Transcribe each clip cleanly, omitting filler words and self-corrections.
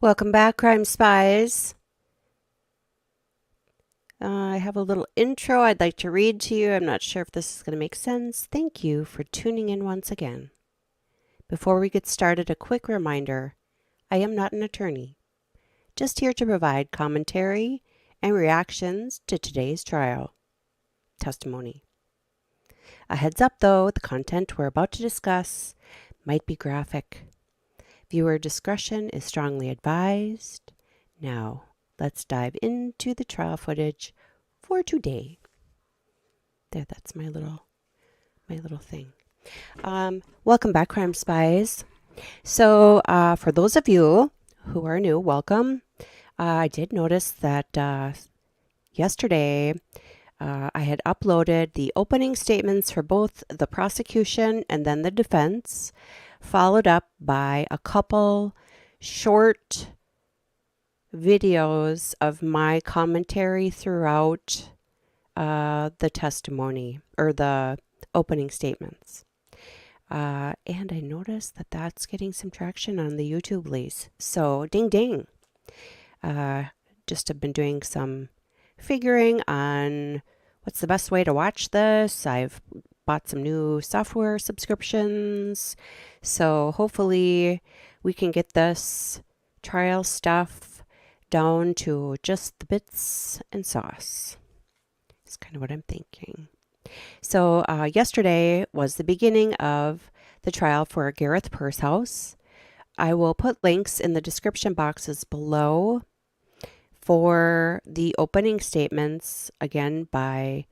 Welcome back, Crime Spies. I have a little intro I'd like to read to you. I'm not sure if this is going to make sense. Thank you for tuning in once again. Before we get started, a quick reminder. I am not an attorney, just here to provide commentary and reactions to today's trial testimony. A heads up though, the content we're about to discuss might be graphic. Viewer discretion is strongly advised. Now, let's dive into the trial footage for today. There, that's my little thing. Welcome back, Crime Spies. So, for those of you who are new, welcome. I did notice that yesterday I had uploaded the opening statements for both the prosecution and then the defense, followed up by a couple short videos of my commentary throughout the testimony or the opening statements. And I noticed that that's getting some traction on the YouTube leads. So ding ding. Just have been doing some figuring on what's the best way to watch this. I've bought some new software subscriptions. So hopefully we can get this trial stuff down to just the bits and sauce. That's kind of what I'm thinking. So yesterday was the beginning of the trial for Gareth Pursehouse. I will put links in the description boxes below for the opening statements, again, by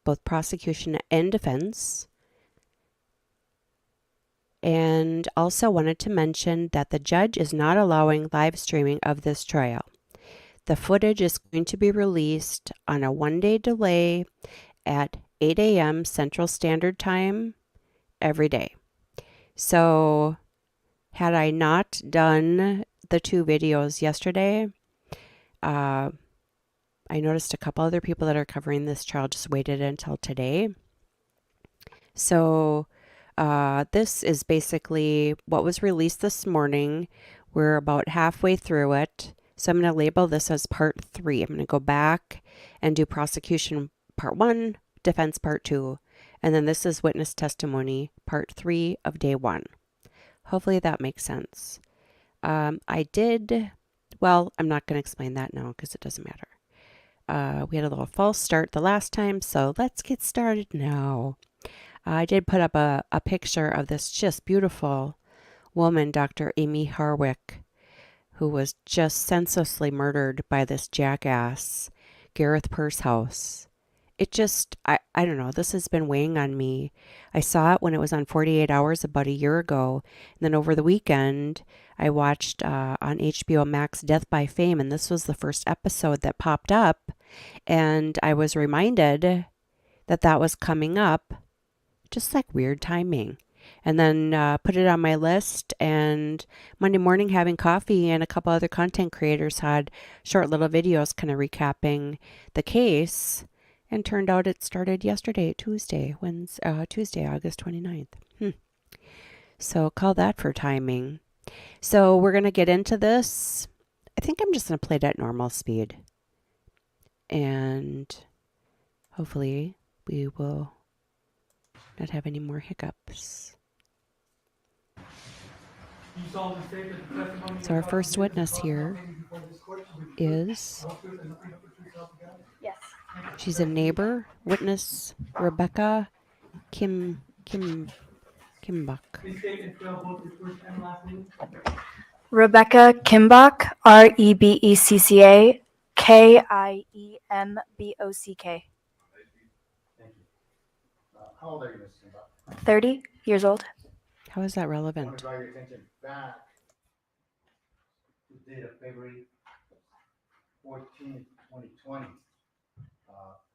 both prosecution and defense. And also wanted to mention that the judge is not allowing live streaming of this trial. The footage is going to be released on a one-day delay at 8 a.m. Central Standard Time every day. So had I not done the two videos yesterday, I noticed a couple other people that are covering this trial just waited until today. So this is basically what was released this morning. We're about halfway through it. So I'm going to label this as part 3. I'm going to go back and do prosecution part 1, defense part 2, and then this is witness testimony part 3 of day 1. Hopefully that makes sense. I'm not going to explain that now because it doesn't matter. We had a little false start the last time, so let's get started now. I did put up a picture of this just beautiful woman, Dr. Amie Harwick, who was just senselessly murdered by this jackass, Gareth Pursehouse. It just, I don't know, this has been weighing on me. I saw it when it was on 48 Hours about a year ago. And then over the weekend, I watched on HBO Max Death by Fame, and this was the first episode that popped up. And I was reminded that that was coming up, just like weird timing. And then put it on my list, and Monday morning having coffee and a couple other content creators had short little videos kind of recapping the case, and turned out it started yesterday, Tuesday, August 29th. So call that for timing. So we're going to get into this. I think I'm just going to play it at normal speed, and hopefully we will not have any more hiccups. So our first witness here is, yes, she's a neighbor, witness Rebecca Kimbach. Rebecca Kimbach, Rebecca Kiembock. How old are you, Ms. Kimbach? 30 years old. How is that I want relevant? to draw your attention back to the date of February 14th, 2020.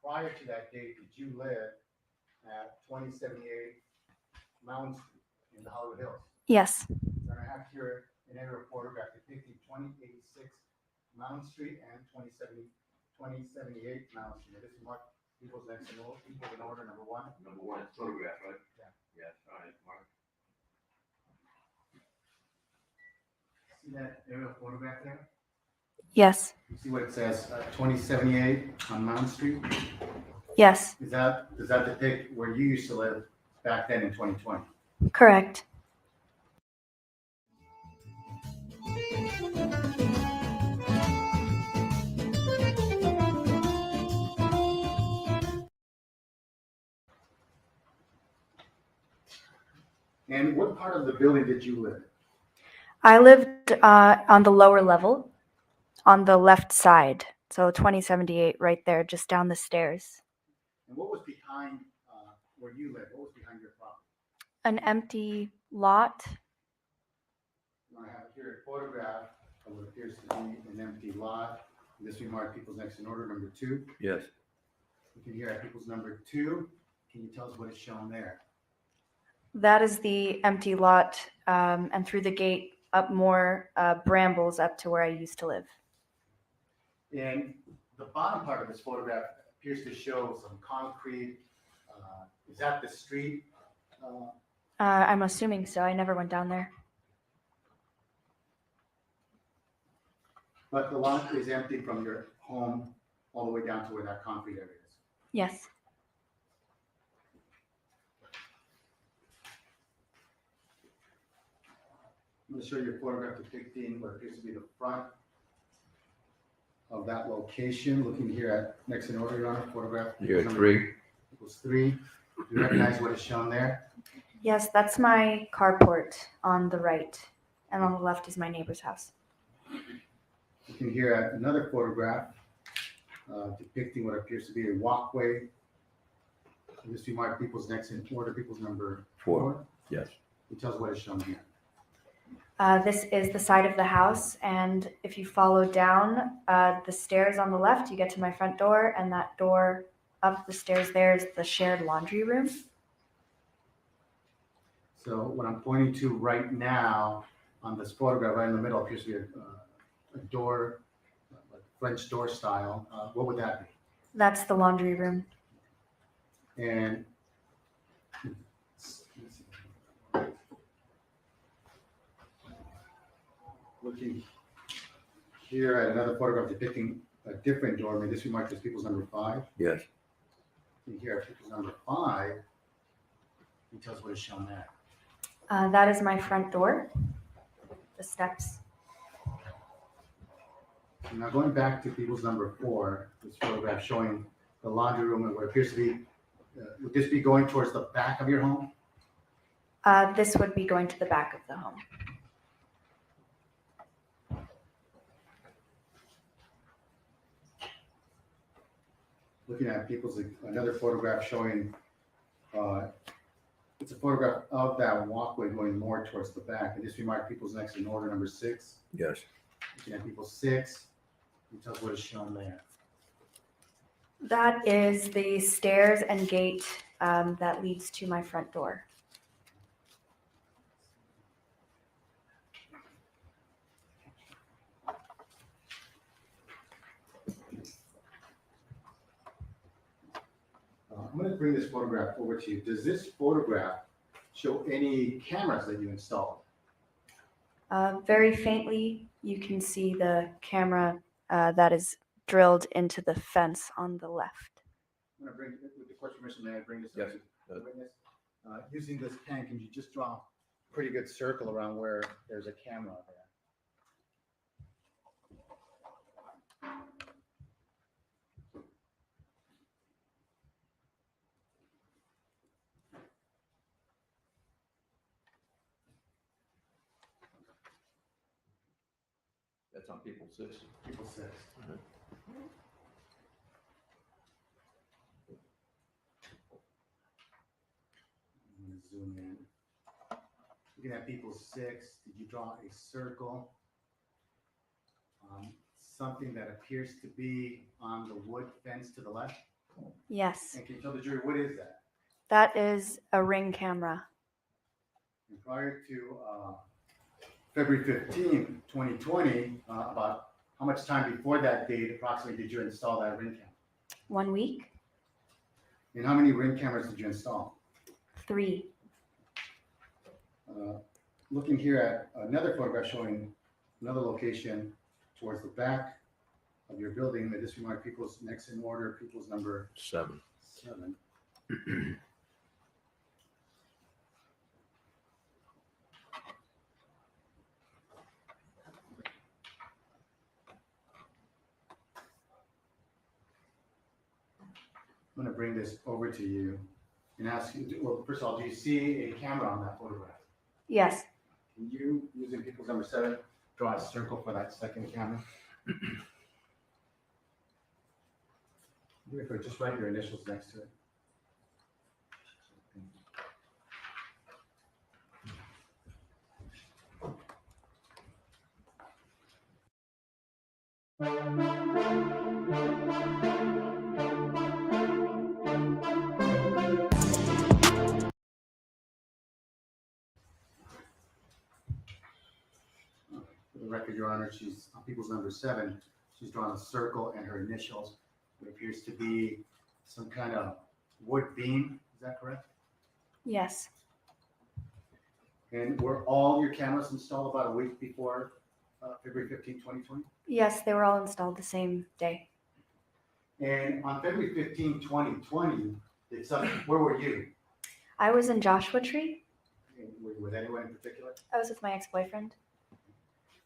Prior to that date, did you live at 2078 Mountain Street in the Hollywood Hills? Yes, So I have here an area reporter back depicting 2086 Mountain Street and 2078 Mountain Street. This is Mark People's next in order, number 1. Number 1, photograph, right? Yeah. Yes, all right, Mark. See that aerial photograph there? Yes. You see what it says, 2078 on Mount Street? Yes. Does that depict where you used to live back then in 2020? Correct. And what part of the building did you live? I lived on the lower level, on the left side. So 2078, right there, just down the stairs. And what was behind where you lived? What was behind your property? An empty lot. I have here a photograph of what appears to be an empty lot. This we mark people's next in order, number 2. Yes. You can hear at people's number 2. Can you tell us what is shown there? That is the empty lot, and through the gate up more brambles up to where I used to live. And the bottom part of this photograph appears to show some concrete. Is that the street? I'm assuming so. I never went down there. But the lot is empty from your home all the way down to where that concrete area is. Yes. I'm going to show you a photograph depicting what appears to be the front of that location. Looking here at next in order, Your Honor, photograph. You're number 3. Equals 3. Do you recognize what is shown there? Yes, that's my carport on the right, and on the left is my neighbor's house. You can hear at another photograph depicting what appears to be a walkway. And this we mark people's next in order, people's number 4. Yes. It tells what is shown here. This is the side of the house, and if you follow down the stairs on the left, you get to my front door, and that door up the stairs there is the shared laundry room. So what I'm pointing to right now on this photograph, right in the middle, appears to be a door, like French door style. What would that be? That's the laundry room. And looking here at another photograph depicting a different door, this we mark as people's number 5. Yes. And here at people's number 5, he tells what is shown there. That is my front door, the steps. Now going back to people's number 4, this photograph showing the laundry room and what appears to be, would this be going towards the back of your home? This would be going to the back of the home. Looking at people's, another photograph showing, it's a photograph of that walkway going more towards the back. And just remark people's next in order, number 6. Yes. Looking at people's 6, you tell us what is shown there. That is the stairs and gate that leads to my front door. I'm going to bring this photograph over to you. Does this photograph show any cameras that you installed? Very faintly, you can see the camera that is drilled into the fence on the left. I'm going to bring, with the court's permission, may I bring this Yes. up to the witness? Using this pen, can you just draw a pretty good circle around where there's a camera there? That's on people's 6. People 6. I'm going to zoom in. Looking at people 6, did you draw a circle? Something that appears to be on the wood fence to the left? Yes, And can you tell the jury, what is that? that is a Ring camera. And prior to February 15th, 2020, about how much time before that date approximately did you install that Ring camera? 1 week, And how many Ring cameras did you install? 3. Looking here at another photograph showing another location towards the back of your building. May this be marked people's next in order, people's number 7. 7. I'm going to bring this over to you and ask you, well, first of all, do you see a camera on that photograph? Yes. Can you, using people's number 7, draw a circle for that second camera? Just write your initials next to it. For the record, Your Honor, she's on people's number 7. She's drawn a circle and her initials. It appears to be some kind of wood beam. Is that correct? Yes. And were all your cameras installed about a week before February 15, 2020? Yes, they were all installed the same day. And on February 15, 2020, where were you? I was in Joshua Tree. Were you with anyone in particular? I was with my ex-boyfriend.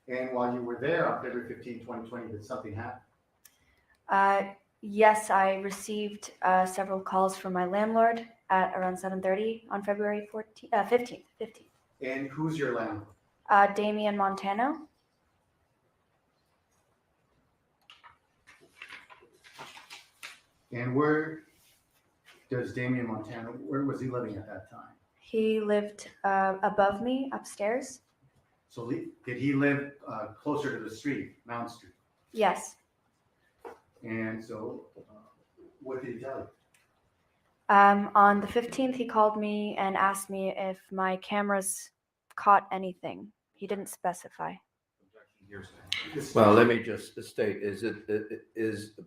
And while you were there on February 15, 2020, did something happen? Yes, I received several calls from my landlord at around 7:30 on February 15th. And who's your landlord? Damian Montano. And where does Damian Montano, where was he living at that time? He lived above me upstairs. So did he live closer to the street, Mount Street? Yes. And so what did he tell you? On the 15th, he called me and asked me if my cameras caught anything. He didn't specify. Well, let me just state, is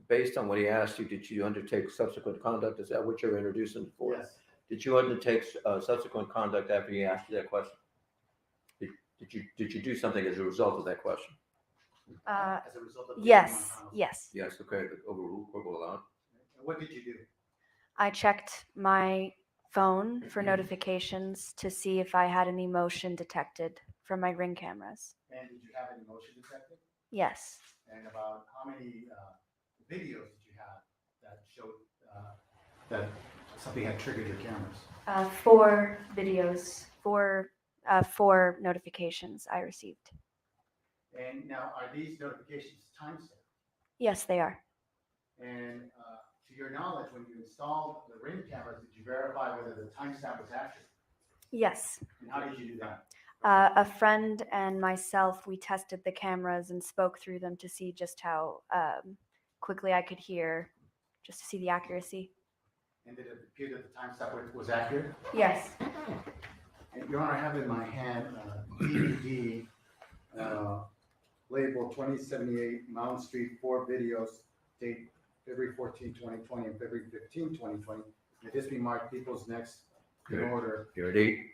based on what he asked you, did you undertake subsequent conduct? Is that what you're introducing for? Yes. Did you undertake subsequent conduct after he asked you that question? Did you do something as a result of that question? As a result of Yes. Yes. Yes, okay, the overruled court will allow. What did you do? I checked my phone for notifications to see if I had any motion detected from my Ring cameras. And did you have any motion detected? Yes. And about how many videos did you have that showed that something had triggered your cameras? 4 videos, four notifications I received. And now, are these notifications timestamped? Yes, they are. And to your knowledge, when you installed the Ring cameras, did you verify whether the timestamp was accurate? Yes. And how did you do that? A friend and myself, we tested the cameras and spoke through them to see just how quickly I could hear, just to see the accuracy. And did it appear that the timestamp was accurate? Yes. And Your Honor, I have in my hand DVD labeled 2078 Mountain Street, 4 videos, date February 14, 2020 and February 15, 2020. May this be marked people's next in Good. order. You're at 8.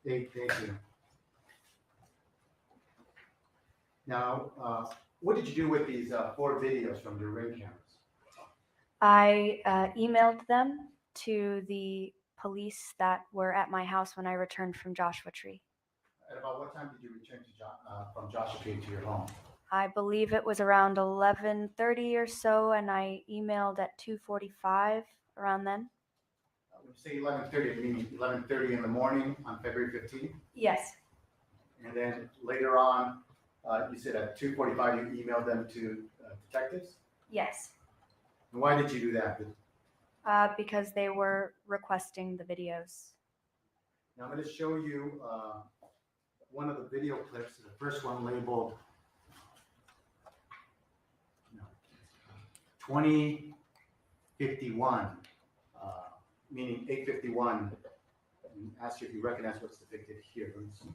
8, thank you. Now, what did you do with these 4 videos from your Ring cameras? I emailed them to the police that were at my house when I returned from Joshua Tree. At about what time did you return from Joshua Tree to your home? I believe it was around 11:30 or so, and I emailed at 2:45 around then. When you say 11:30, you mean 11:30 in the morning on February 15th? Yes. And then later on, you said at 2:45 you emailed them to detectives? Yes. And why did you do that? Because they were requesting the videos. Now I'm going to show you one of the video clips. The first one labeled 2051, meaning 851. And ask you if you recognize what's depicted here. Let me see.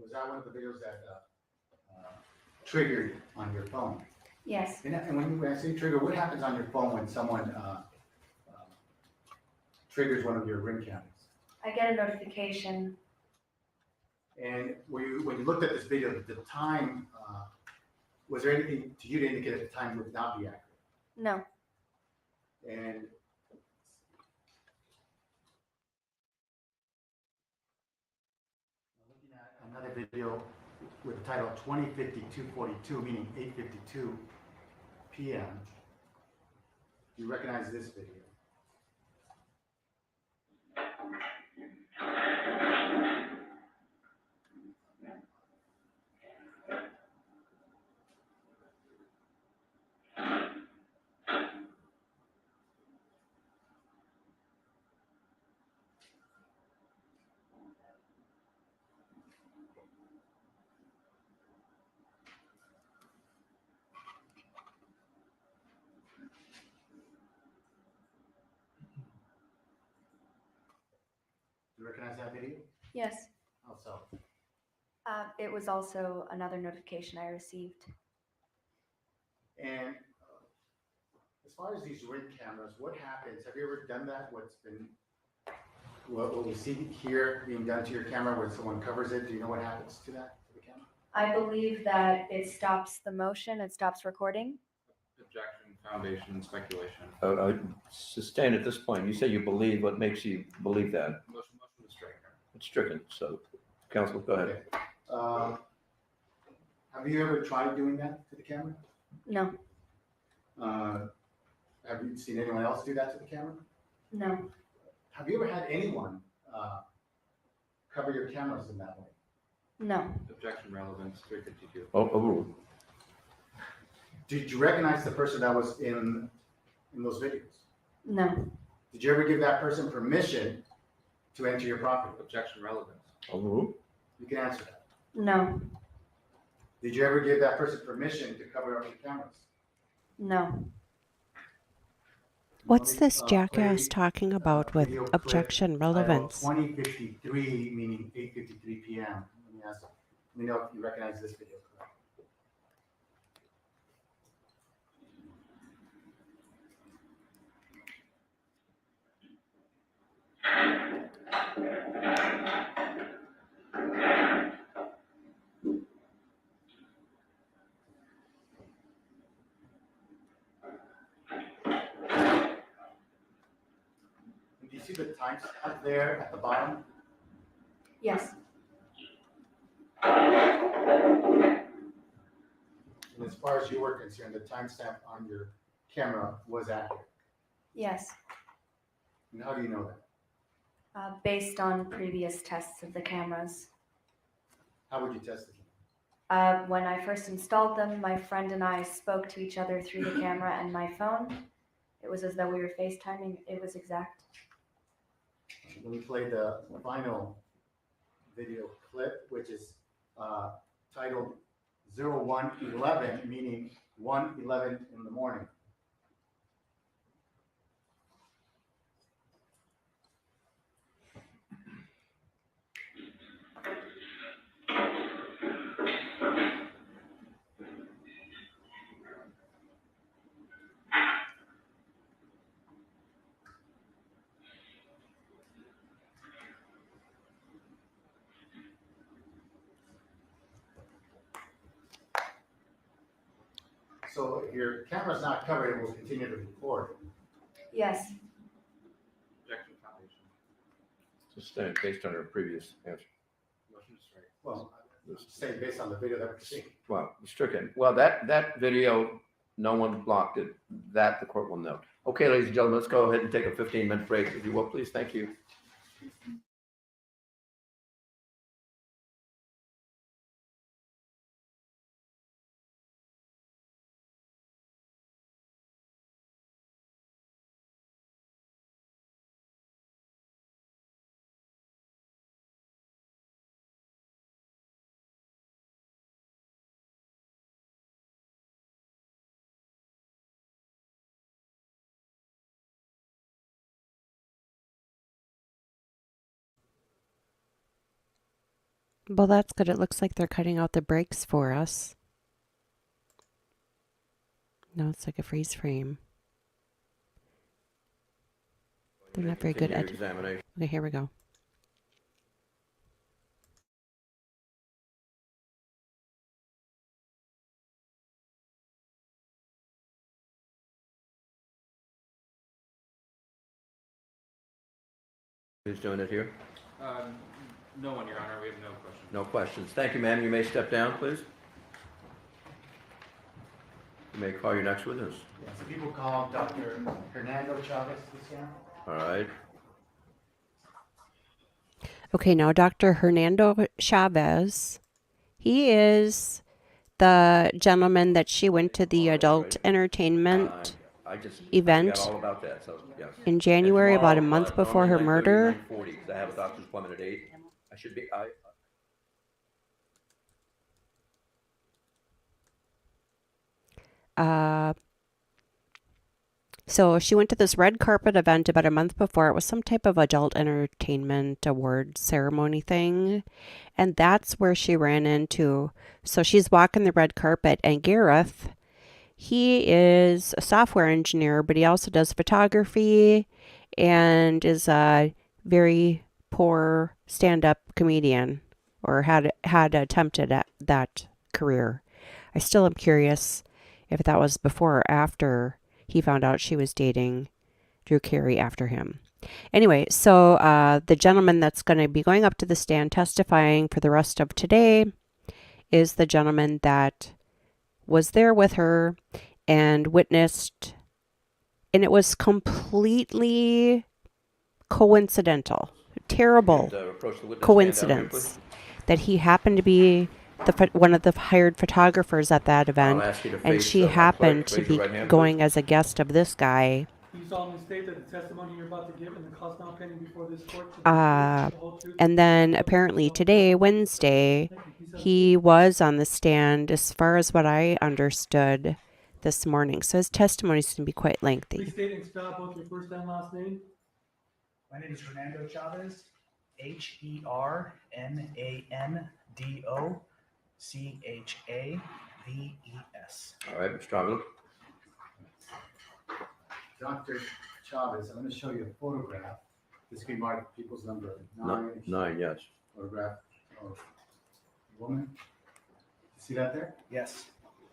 was that one of the videos that triggered on your phone? Yes. And when I say trigger, what happens on your phone when someone triggers one of your ring cameras? I get a notification. And when you looked at this video, the time, was there anything to you to indicate that the time would not be accurate? No. And looking at another video with the title 20:52:42, meaning 8:52 p.m. You recognize this video? Do you recognize that video? Yes. How so? It was also another notification I received. And as far as these ring cameras, what happens? Have you ever done that? What we see here being done to your camera when someone covers it? Do you know what happens to that, to the camera? I believe that it stops the motion, it stops recording. Objection, foundation, speculation. Sustained at this point. You say you believe. What makes you believe that? Motion to strike. It's stricken. So, counsel, go ahead. Okay. Have you ever tried doing that to the camera? No. Have you seen anyone else do that to the camera? No. Have you ever had anyone cover your cameras in that way? No. Objection, relevance, 352. Overruled. Did you recognize the person that was in those videos? No. Did you ever give that person permission to enter your property? Objection, relevance. Overruled. You can answer that. No. Did you ever give that person permission to cover up your cameras? No. What's this Play, jackass talking about with video clip objection titled relevance? 20:53, meaning 8:53 p.m. Let me know if you recognize this video clip. Do you see the time up there at the bottom? Yes. And as far as you were concerned, the timestamp on your camera was accurate. Yes. And how do you know that? Based on previous tests of the cameras. How would you test it? When I first installed them, my friend and I spoke to each other through the camera and my phone. It was as though we were FaceTiming. It was exact. Let me play the final video clip, which is titled 01:11, meaning 1:11 in the morning. So if your camera's not covered, it will continue to record. Yes. Objection, foundation. Sustained based on our previous answer. Motion to strike. Well, say based on the video that we're seeing. Well, stricken. Well, that video, no one blocked it. That the court will note. Okay, ladies and gentlemen, let's go ahead and take a 15-minute break, if you will, please. Thank you. Well, that's good. It looks like they're cutting out the breaks for us. No, it's like a freeze frame. They're not very good Continue at. examination. Okay, here we go. Who's doing it here? No one, Your Honor. We have no questions. No questions. Thank you, ma'am. You may step down, please. You may call your next witness. Yes, people call him Dr. Hernando Chavez, this guy. All right. Okay, now Dr. Hernando Chavez. He is the gentleman that she went to the adult entertainment I just event forgot all about that, so yes. in January, And about a tomorrow, month before her normally 9:30, murder. 9:40, 'cause I have a doctor's appointment at 8. I should be, So she went to this red carpet event about a month before. It was some type of adult entertainment award ceremony thing. And that's where she ran into. So she's walking the red carpet, and Gareth, he is a software engineer, but he also does photography and is a very poor stand-up comedian, or had attempted at that career. I still am curious if that was before or after he found out she was dating Drew Carey after him. Anyway, so the gentleman that's going to be going up to the stand testifying for the rest of today is the gentleman that was there with her and witnessed, and it was completely coincidental, terrible approach the witness stand down here, coincidence that he happened to be one of the hired photographers at that please. event, I'll ask you to and face she my happened clerk. to Raise be your right hand, going please. as a guest of this guy. Do you solemnly state that the testimony you're about to give and the cause now pending before this court Uh, And then apparently today, Wednesday, he was on the stand as far as what I understood this morning. So his testimony is going to be quite Please lengthy. state and spell both your first and last name. My name is Hernando Chavez, HERNANDOCHAVES. All right, Mr. Chavez. Dr. Chavez, I'm going to show you a photograph. This can mark people's number 9. 9, yes. Photograph of a woman. You see that there? Yes,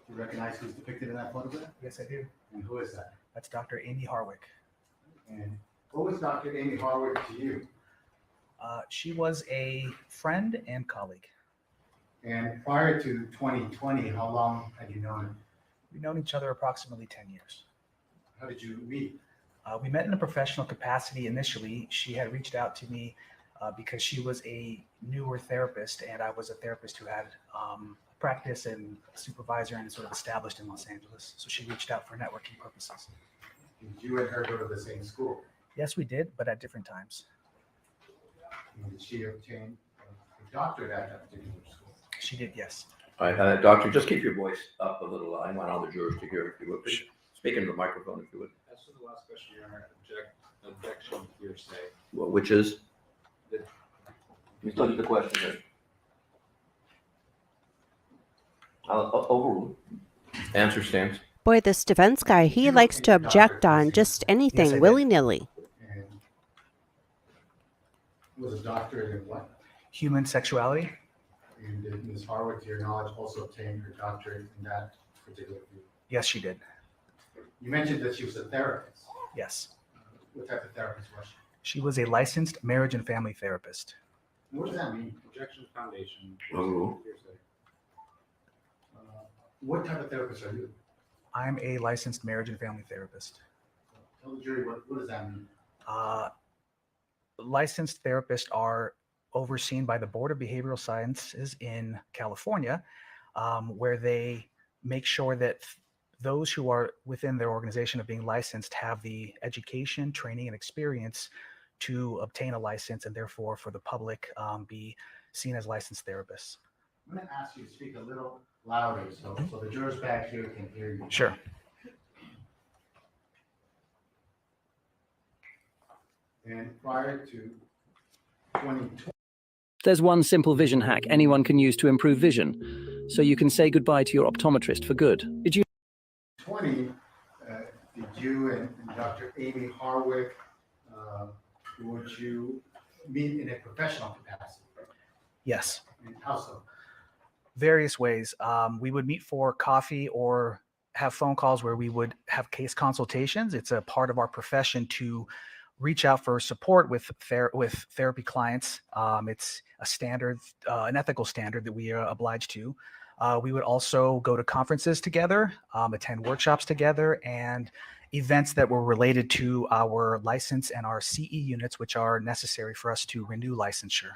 You recognize who's depicted in that photograph? yes, I do. And who is that? That's Dr. Amie Harwick. And what was Dr. Amie Harwick to you? She was a friend and colleague. And prior to 2020, how long had you known her? We've known each other approximately 10 years. How did you meet? We met in a professional capacity initially. She had reached out to me because she was a newer therapist, and I was a therapist who had practice and supervisor and sort of established in Los Angeles. So she reached out for networking purposes. Did you and her go to the same school? Yes, we did, but at different times. And did she obtain a doctorate at that particular school? She did, yes. All right, doctor, just keep your voice up a little. I want all the jurors to hear, if you would. Please. Speak into the microphone, if you would. As to the last question, Your Honor, objection hearsay. Which is? Let me look at the question here. Overrule. Answer stands. Boy, this defense guy, he You likes don't to need a object doctor, on does he? just Yes, I anything, did. willy-nilly. And was a doctorate in what? Human sexuality? And did Ms. Harwick, to your knowledge, also obtain her doctorate in that particular field? Yes, she did. You mentioned that she was a therapist. Yes. What type of therapist was she? She was a licensed marriage and family therapist. What does that mean? Objection foundation. Overrule. Hearsay. What type of therapist are you? I'm a licensed marriage and family therapist. Tell the jury, what does that mean? Licensed therapists are overseen by the Board of Behavioral Sciences in California, where they make sure that those who are within their organization of being licensed have the education, training, and experience to obtain a license, and therefore for the public be seen as licensed therapists. I'm going to ask you to speak a little louder so the jurors back here can hear you. Sure. And prior to 2020, There's one simple vision hack anyone can use to improve vision, so you can say goodbye to your optometrist for good. Did you 20, did you and Dr. Amie Harwick, would you meet in a professional capacity? Yes, And how so? various ways. We would meet for coffee or have phone calls where we would have case consultations. It's a part of our profession to reach out for support with therapy clients. It's a standard, an ethical standard that we are obliged to. We would also go to conferences together, attend workshops together, and events that were related to our license and our CE units, which are necessary for us to renew licensure.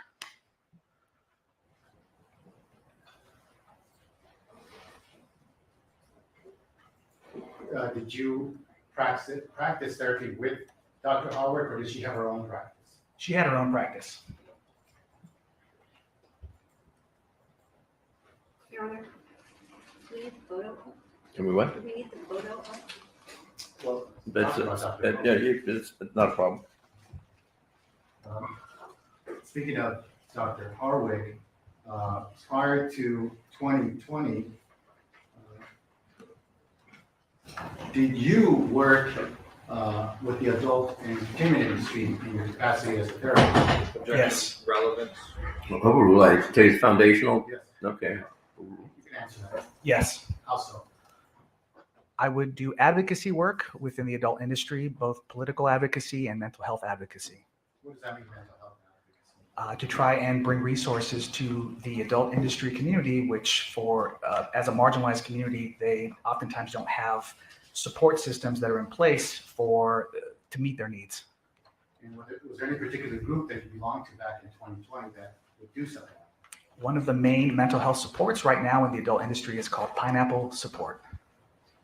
Did you practice therapy with Dr. Harwick, or did she have her own practice? She had her own practice. Your Honor, do we need the photo up? Can we what? Do we need the photo up? Well, That's, talk about Dr. yeah, Harwick. it's not a problem. Speaking of Dr. Harwick, prior to 2020, did you work with the adult entertainment industry in your capacity as a therapist? Objection, Yes. relevance. Overrule, I say it's foundational. Yes. Okay. You can answer that. Yes. How so? I would do advocacy work within the adult industry, both political advocacy and mental health advocacy, What does that mean, mental health advocacy? to try and bring resources to the adult industry community, which for as a marginalized community, they oftentimes don't have support systems that are in place for to meet their needs. And was there any particular group that you belonged to back in 2020 that would do something? One of the main mental health supports right now in the adult industry is called Pineapple Support.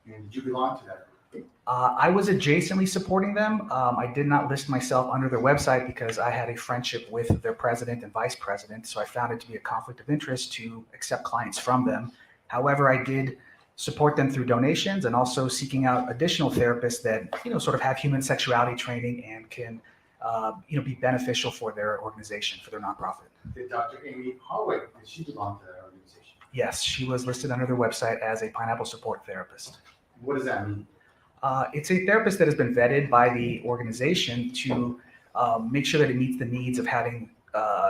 And did you belong to that group? I was adjacently supporting them. I did not list myself under their website because I had a friendship with their president and vice president, so I found it to be a conflict of interest to accept clients from them. However, I did support them through donations and also seeking out additional therapists that, sort of have human sexuality training and can, be beneficial for their organization, for their nonprofit. Did Dr. Amie Harwick, did she belong to that organization? Yes, she was listed under their website as a Pineapple Support therapist. What does that mean? It's a therapist that has been vetted by the organization to make sure that it meets the needs of having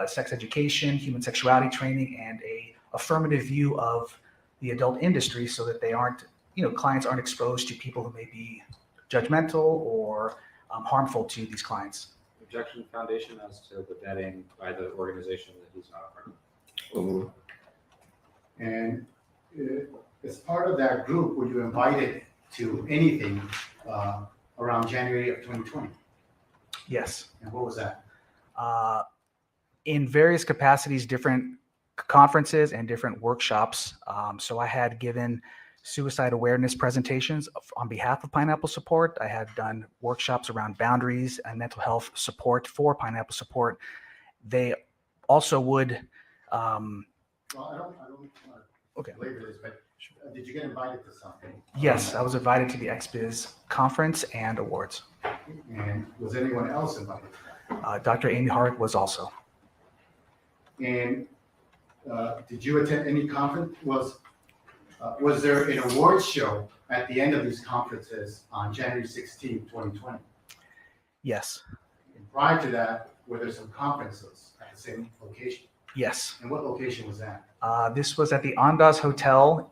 sex education, human sexuality training, and a affirmative view of the adult industry so that they aren't, clients aren't exposed to people who may be judgmental or harmful to these clients. Objection, foundation as to the vetting by the organization that he's not a part of. Overrule. And as part of that group, were you invited to anything around January of 2020? Yes. And what was that? In various capacities, different conferences and different workshops. So I had given suicide awareness presentations on behalf of Pineapple Support. I had done workshops around boundaries and mental health support for Pineapple Support. They also would. Well, I don't Okay. belabor this, but did you get invited to something? Yes, I was invited to the XBiz conference and awards. And was anyone else invited to that? Dr. Amie Harwick was also. And did you attend any conference? Was there an awards show at the end of these conferences on January 16, 2020? Yes. And prior to that, were there some conferences at the same location? Yes. And what location was that? This was at the Andaz Hotel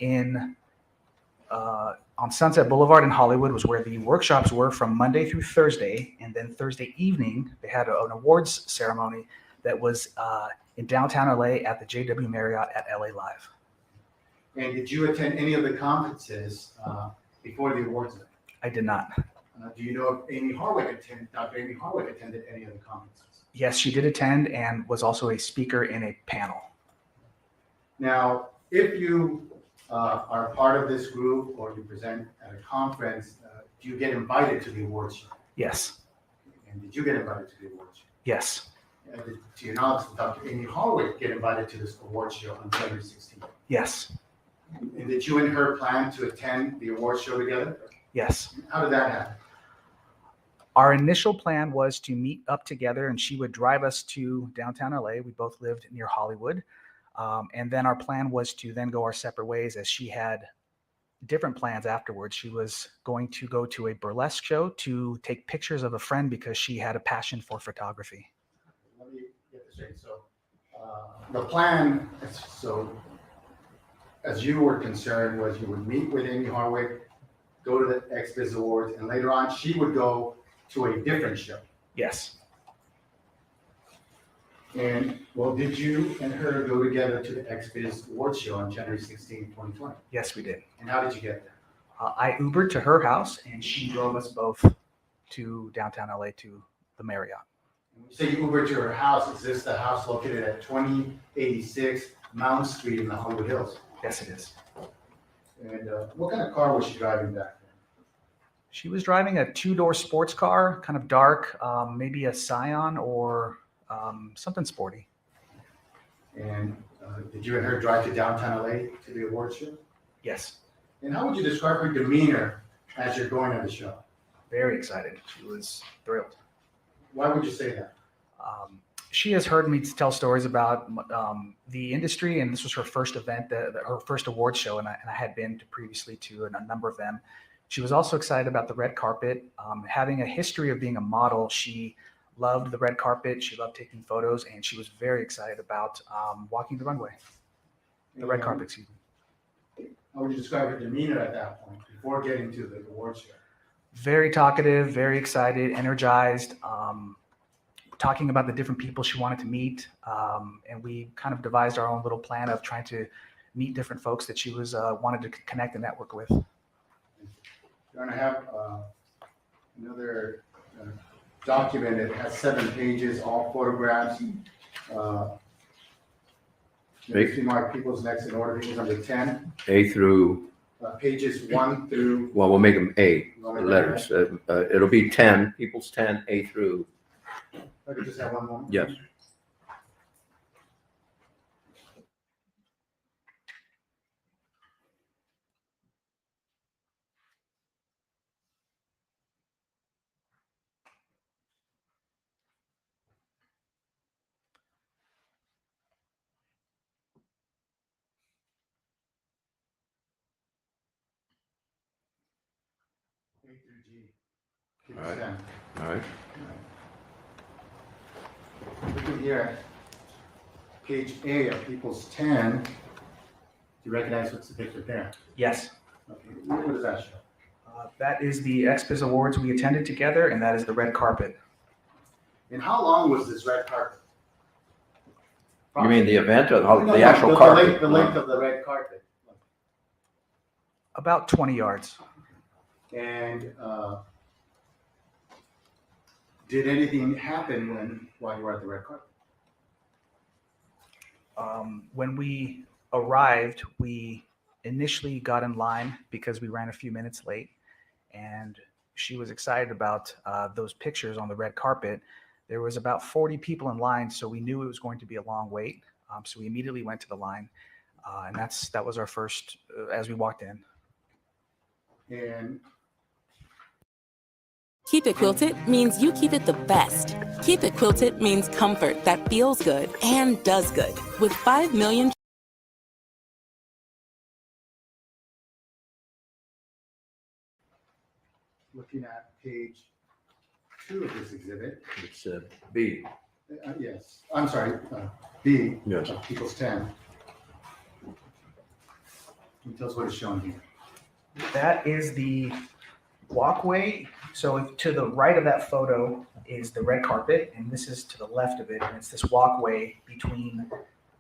on Sunset Boulevard in Hollywood, was where the workshops were from Monday through Thursday. And then Thursday evening, they had an awards ceremony that was in downtown LA at the JW Marriott at LA Live. And did you attend any of the conferences before the awards event? I did not. Do you know if Dr. Amie Harwick attended any of the conferences? Yes, she did attend and was also a speaker in a panel. Now, if you are part of this group or you present at a conference, do you get invited to the awards show? Yes. And did you get invited to the awards show? Yes. To your knowledge, did Dr. Amie Harwick get invited to this awards show on January 16th? Yes. And did you and her plan to attend the awards show together? Yes. How did that happen? Our initial plan was to meet up together and she would drive us to downtown LA. We both lived near Hollywood. And then our plan was to then go our separate ways as she had different plans afterwards. She was going to go to a burlesque show to take pictures of a friend because she had a passion for photography. Let me get this straight. So the plan, so as you were concerned, was you would meet with Amie Harwick, go to the XBiz Awards, and later on she would go to a different show. Yes. And well, did you and her go together to the XBiz Awards show on January 16, 2020? Yes, we did. And how did you get there? I Ubered to her house and she drove us both to downtown LA to the Marriott. When you say you Ubered to her house, is this the house located at 2086 Mountain Street in the Hollywood Hills? Yes, it is. And what kind of car was she driving back then? She was driving a two-door sports car, kind of dark, maybe a Scion or something sporty. And did you and her drive to downtown LA to the awards show? Yes. And how would you describe her demeanor as you're going to the show? Very excited. She was thrilled. Why would you say that? She has heard me tell stories about the industry, and this was her first event, her first award show, and I had been to previously to a number of them. She was also excited about the red carpet. Having a history of being a model, she loved the red carpet. She loved taking photos, and she was very excited about walking the runway, the red carpet, excuse me. How would you describe her demeanor at that point before getting to the awards show? Very talkative, very excited, energized, talking about the different people she wanted to meet. And we kind of devised our own little plan of trying to meet different folks that she was wanted to connect and network with. You're going to have another document. It has 7 pages, all photographs. If you mark people's next in order, people's number 10. A through, Pages 1 through. well, we'll make them A We'll make them letters. It'll be 10, people's 10, A through, I could just have one more. yes. A through G. Keep All right. it 10. All right. Looking here at page A of people's 10, do you recognize what's the picture there? Yes. Okay, what does that show? That is the XBiz Awards we attended together, and that is the red carpet. And how long was this red carpet? You mean the event or No, the no, actual carpet? The length of the red carpet. About 20 yards. And did anything happen while you were at the red carpet? When we arrived, we initially got in line because we ran a few minutes late, and she was excited about those pictures on the red carpet. There was about 40 people in line, so we knew it was going to be a long wait. So we immediately went to the line, and that was our first as we walked in. And Keep It Quilted means you keep it the best. Keep It Quilted means comfort that feels good and does good. With 5 million looking at page 2 of this exhibit, It's B. yes, I'm sorry, B, Yes. of people's 10. Can you tell us what is shown here? That is the walkway. So to the right of that photo is the red carpet, and this is to the left of it, and it's this walkway between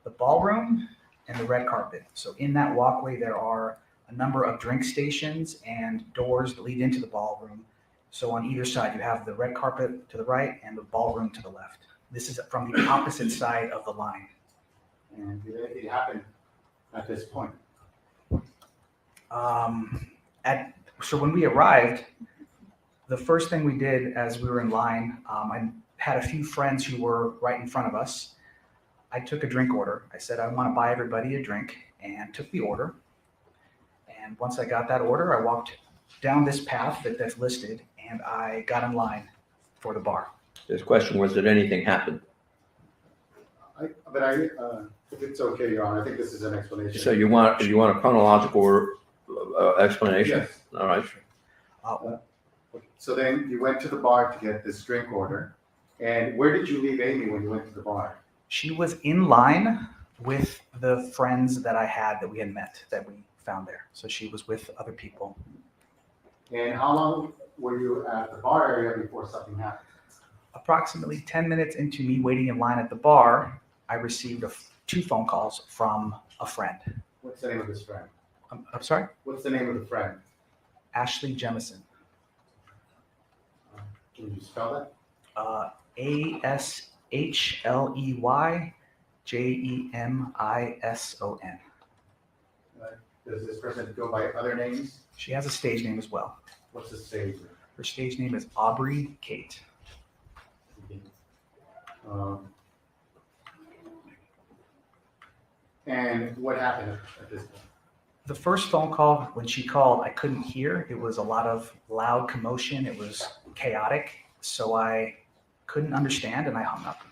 the ballroom and the red carpet. So in that walkway, there are a number of drink stations and doors that lead into the ballroom. So on either side, you have the red carpet to the right and the ballroom to the left. This is from the opposite side of the line. And did anything happen at this point? So when we arrived, the first thing we did as we were in line, I had a few friends who were right in front of us. I took a drink order. I said, I want to buy everybody a drink, and took the order. And once I got that order, I walked down this path that's listed, and I got in line. for the bar. This question was, did anything happen? If it's okay, Your Honor, I think this is an explanation. So you want a chronological explanation? Yes. All right. So then you went to the bar to get this drink order. And where did you leave Amie when you went to the bar? She was in line with the friends that I had that we had met that we found there. So she was with other people. And how long were you at the bar area before something happened? Approximately 10 minutes into me waiting in line at the bar, I received two phone calls from a friend. What's the name of this friend? I'm sorry? What's the name of the friend? Ashley Jemison. Can you spell that? ASHLEYJEMISON. Does this person go by other names? She has a stage name as well. What's the stage name? Her stage name is Aubrey Kate. And what happened at this point? The first phone call, when she called, I couldn't hear. It was a lot of loud commotion. It was chaotic. So I couldn't understand and I hung up.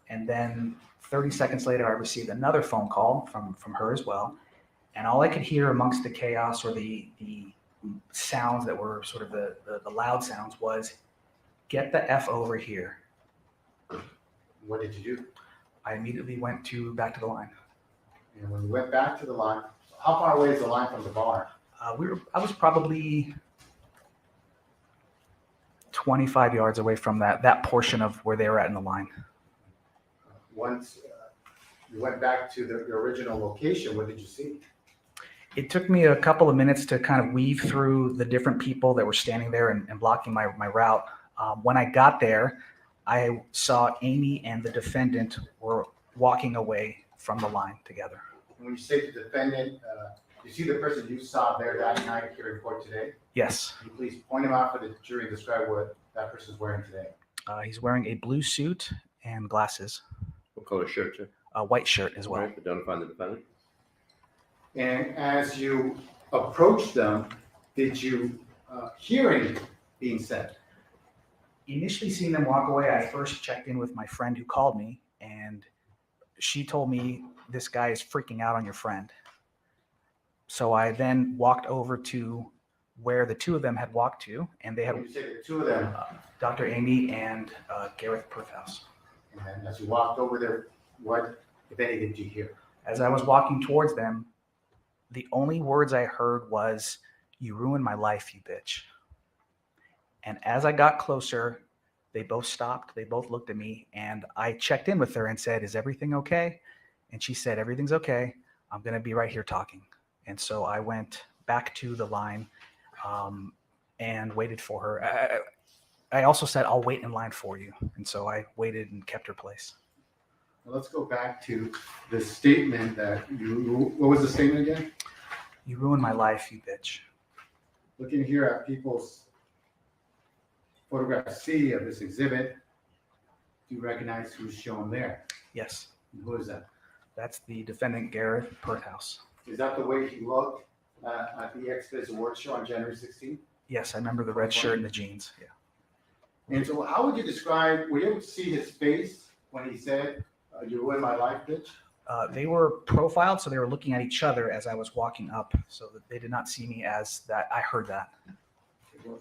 And then 30 seconds later, I received another phone call from her as well. And all I could hear amongst the chaos or the sounds that were sort of the loud sounds was, "Get the F over here." What did you do? I immediately went back to the line. And when you went back to the line, how far away is the line from the bar? I was probably 25 yards away from that portion of where they were at in the line. Once you went back to the original location, what did you see? It took me a couple of minutes to kind of weave through the different people that were standing there and blocking my route. When I got there, I saw Amie and the defendant were walking away from the line together. When you say the defendant, you see the person you saw there that night here in court today? Yes. Can you please point him out for the jury and describe what that person's wearing today? He's wearing a blue suit and glasses. What color shirt, sir? A white shirt as well. Right, identify the defendant. And as you approached them, did you hear anything being said? Initially seeing them walk away, I first checked in with my friend who called me, and she told me, "This guy is freaking out on your friend." So I then walked over to where the two of them had walked to, and they had When you say the two of them, Dr. Amie and Gareth Pursehouse. and as you walked over there, what, if anything, did you hear? As I was walking towards them, the only words I heard was, "You ruined my life, you bitch." And as I got closer, they both stopped. They both looked at me, and I checked in with her and said, "Is everything okay?" And she said, "Everything's okay. I'm going to be right here talking." And so I went back to the line and waited for her. I also said, "I'll wait in line for you." And so I waited and kept her place. Well, let's go back to the statement that what was the statement again? "You ruined my life, you bitch." Looking here at people's photograph C of this exhibit, do you recognize who's shown there? Yes, Who is that? that's the defendant, Gareth Pursehouse. Is that the way he looked at the X-Biz Awards show on January 16th? Yes, I remember the red shirt and the jeans. Yeah. And so how would you describe, were you able to see his face when he said, "You ruined my life, bitch"? They were profiled, so they were looking at each other as I was walking up, so that they did not see me as that. I heard that.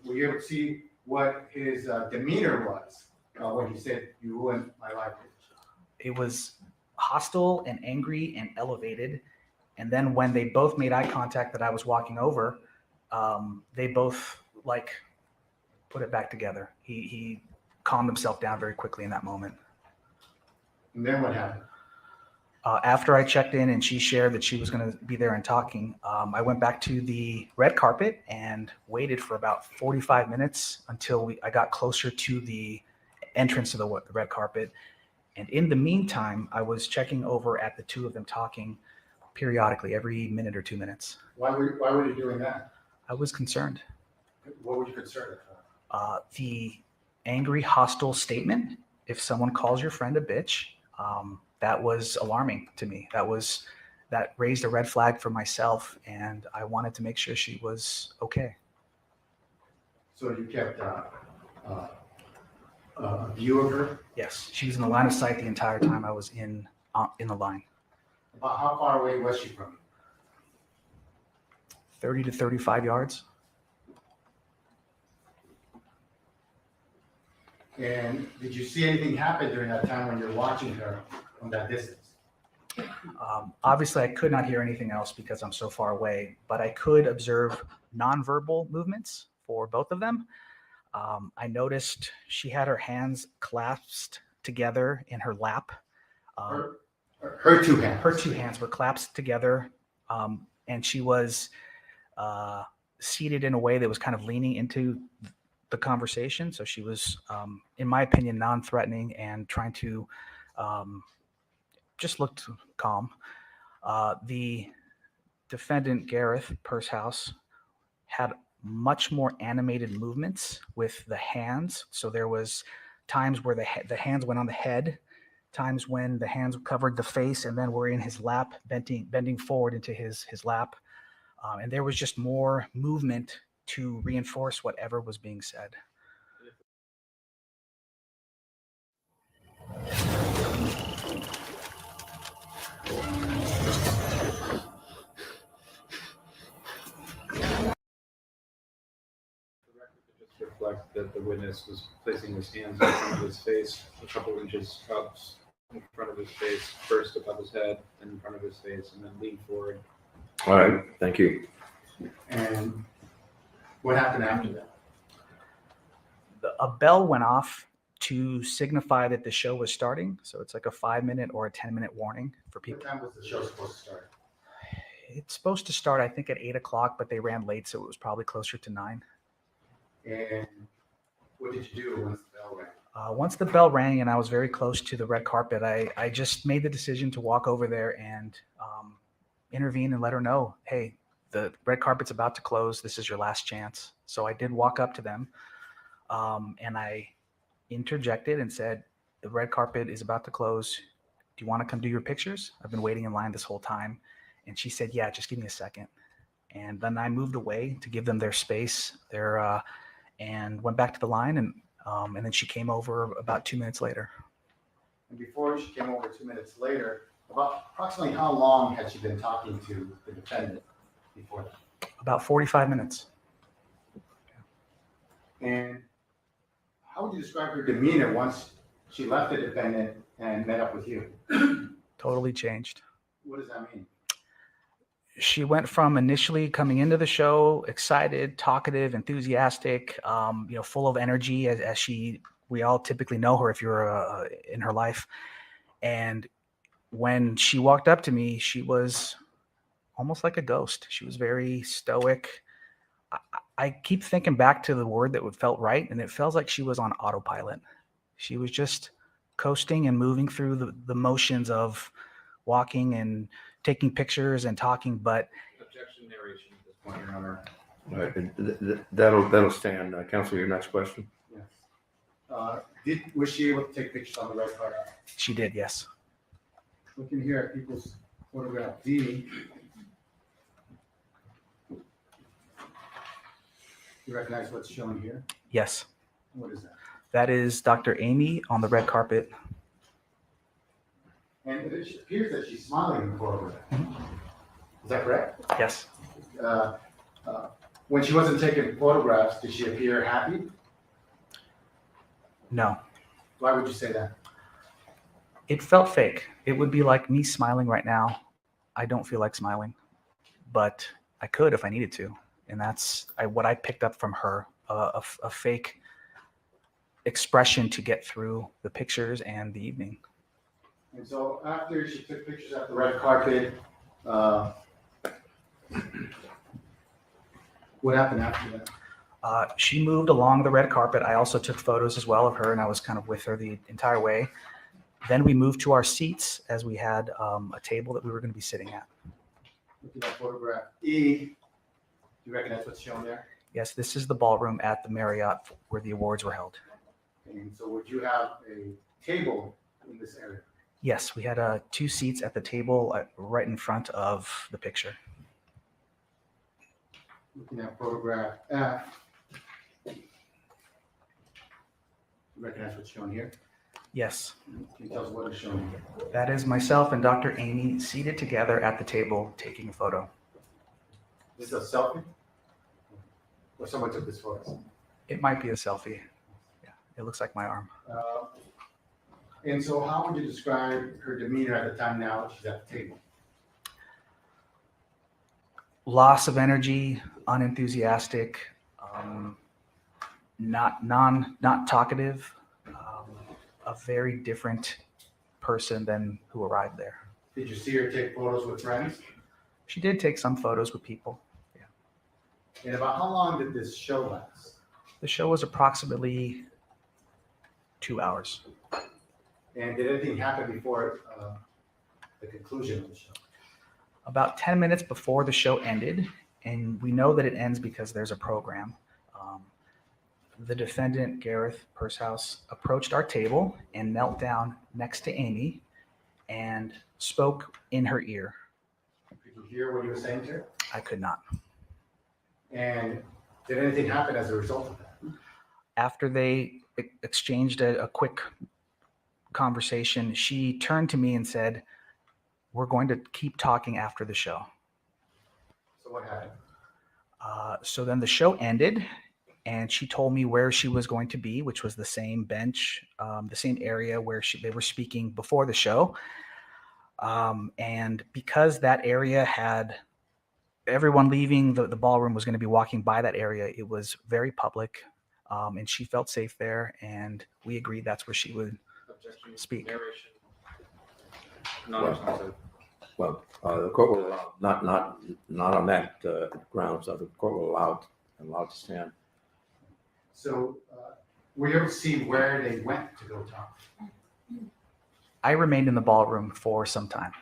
Were you able to see what his demeanor was when he said, "You ruined my life, bitch"? It was hostile and angry and elevated. And then when they both made eye contact that I was walking over, they both put it back together. He calmed himself down very quickly in that moment. And then what happened? After I checked in and she shared that she was going to be there and talking, I went back to the red carpet and waited for about 45 minutes until I got closer to the entrance of the red carpet. And in the meantime, I was checking over at the two of them talking periodically, every minute or 2 minutes. Why were you doing that? I was concerned. What were you concerned about? The angry, hostile statement, if someone calls your friend a bitch, that was alarming to me. That raised a red flag for myself, and I wanted to make sure she was okay. So you kept a view of her? Yes, she was in the line of sight the entire time I was in the line. About how far away was she from you? 30 to 35 yards. And did you see anything happen during that time when you're watching her from that distance? Obviously, I could not hear anything else because I'm so far away, but I could observe nonverbal movements for both of them. I noticed she had her hands clasped together in her lap. Her two hands. Her two hands were clasped together, and she was seated in a way that was kind of leaning into the conversation. So she was, in my opinion, non-threatening and trying to just looked calm. The defendant, Gareth Pursehouse, had much more animated movements with the hands. So there was times where the hands went on the head, times when the hands covered the face and then were in his lap, bending forward into his lap. And there was just more movement to reinforce whatever was being said. Reflect that the witness was placing his hands in front of his face, a couple inches up in front of his face, first above his head, then in front of his face, and then lean forward. All right, thank you. And what happened after that? A bell went off to signify that the show was starting. So it's like a 5-minute or a 10-minute warning for people. What time was the show supposed to start? It's supposed to start, I think, at 8 o'clock, but they ran late, so it was probably closer to 9. And what did you do once the bell rang? Once the bell rang and I was very close to the red carpet, I just made the decision to walk over there and intervene and let her know, hey, the red carpet's about to close. This is your last chance. So I did walk up to them and I interjected and said, the red carpet is about to close. Do you want to come do your pictures? I've been waiting in line this whole time. And she said, yeah, just give me a second. And then I moved away to give them their space, and went back to the line. And then she came over about 2 minutes later. And before she came over 2 minutes later, about approximately how long had she been talking to the defendant before that? About 45 minutes. And how would you describe her demeanor once she left the defendant and met up with you? Totally changed. What does that mean? She went from initially coming into the show excited, talkative, enthusiastic, full of energy, as we all typically know her if you're in her life. And when she walked up to me, she was almost like a ghost. She was very stoic. I keep thinking back to the word that felt right, and it feels like she was on autopilot. She was just coasting and moving through the motions of walking and taking pictures and talking, but Objection narration at this point, Your Honor. All right, that'll stand. Counsel, your next question. Yes. Was she able to take pictures on the red carpet? she did, yes. Looking here at people's photograph D. You recognize what's shown here? Yes. What is that? That is Dr. Amie on the red carpet. And it appears that she's smiling in the photograph. Is that correct? Yes. When she wasn't taking photographs, did she appear happy? No. Why would you say that? It felt fake. It would be like me smiling right now. I don't feel like smiling, but I could if I needed to. And that's what I picked up from her, a fake expression to get through the pictures and the evening. And so after she took pictures at the red carpet, what happened after that? She moved along the red carpet. I also took photos as well of her, and I was kind of with her the entire way. Then we moved to our seats as we had a table that we were going to be sitting at. Looking at photograph E, do you recognize what's shown there? Yes, this is the ballroom at the Marriott where the awards were held. And so would you have a table in this area? Yes, we had 2 seats at the table right in front of the picture. Looking at photograph F, recognize what's shown here? Yes, Can you tell us what is shown here? that is myself and Dr. Amie seated together at the table taking a photo. This is a selfie? Or someone took this photo? It might be a selfie. Yeah, it looks like my arm. And so how would you describe her demeanor at the time now that she's at the table? Loss of energy, unenthusiastic, not talkative, a very different person than who arrived there. Did you see her take photos with friends? She did take some photos with people. Yeah. And about how long did this show last? The show was approximately 2 hours. And did anything happen before the conclusion of the show? About 10 minutes before the show ended, and we know that it ends because there's a program. The defendant, Gareth Pursehouse, approached our table and knelt down next to Amie and spoke in her ear. Could you hear what he was saying to her? I could not. And did anything happen as a result of that? After they exchanged a quick conversation, she turned to me and said, "We're going to keep talking after the show." So what happened? So then the show ended, and she told me where she was going to be, which was the same bench, the same area where they were speaking before the show. And because that area had everyone leaving the ballroom was going to be walking by that area, it was very public, and she felt safe there, and we agreed that's where she would Objection. speak. Narration. Non-responsive. Well, the court will allow, not on that grounds, the court will allow to stand. So were you able to see where they went to go talk? I remained in the ballroom for some time.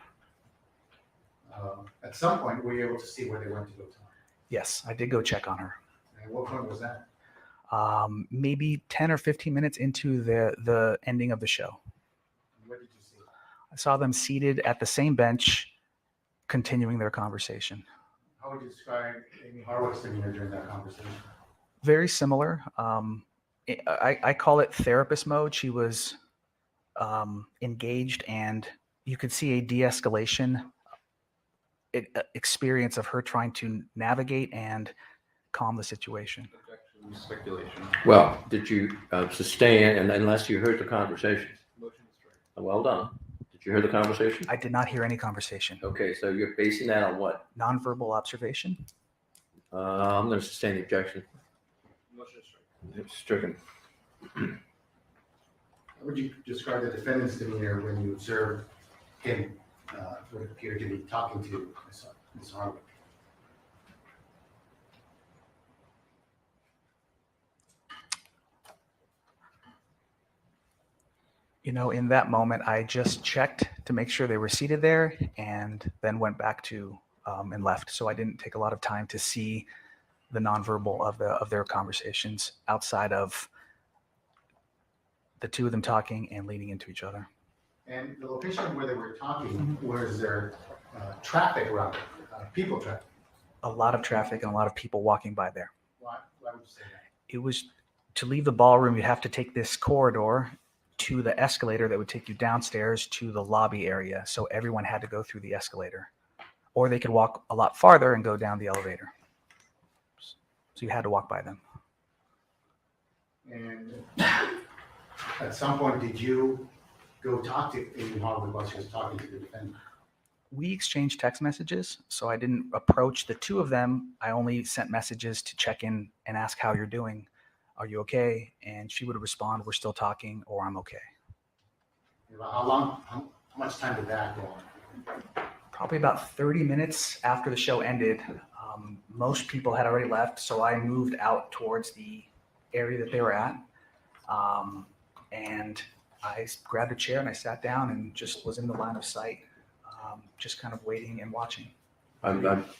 At some point, were you able to see where they went to go talk? Yes, I did go check on her. And what point was that? Maybe 10 or 15 minutes into the ending of the show. What did you see? I saw them seated at the same bench, continuing their conversation. How would you describe Amie Harwick's demeanor during that conversation? Very similar. I call it therapist mode. She was engaged, and you could see a de-escalation experience of her trying to navigate and calm the situation. Objection. Speculation. Well, did you sustain, and unless you heard the conversation? Motion to strike. Well done. Did you hear the conversation? I did not hear any conversation. Okay, so you're basing that on what? Nonverbal observation. I'm going to sustain the objection. Motion to strike. It's stricken. How would you describe the defendant's demeanor when you observed him, what appeared to be talking to Ms. Harwick? You know, in that moment, I just checked to make sure they were seated there, and then went back to and left. So I didn't take a lot of time to see the nonverbal of their conversations outside of the two of them talking and leaning into each other. And the location where they were talking, was there traffic around it, people traffic? A lot of traffic and a lot of people walking by there. Why would you say that? It was to leave the ballroom, you'd have to take this corridor to the escalator that would take you downstairs to the lobby area. So everyone had to go through the escalator, or they could walk a lot farther and go down the elevator. So you had to walk by them. And at some point, did you go talk to Amie Harwick while she was talking to the defendant? We exchanged text messages, so I didn't approach the two of them. I only sent messages to check in and ask how you're doing. Are you okay? And she would respond, "We're still talking," or "I'm okay." How much time did that go on? Probably about 30 minutes after the show ended. Most people had already left, so I moved out towards the area that they were at. And I grabbed a chair and I sat down and just was in the line of sight, just kind of waiting and watching.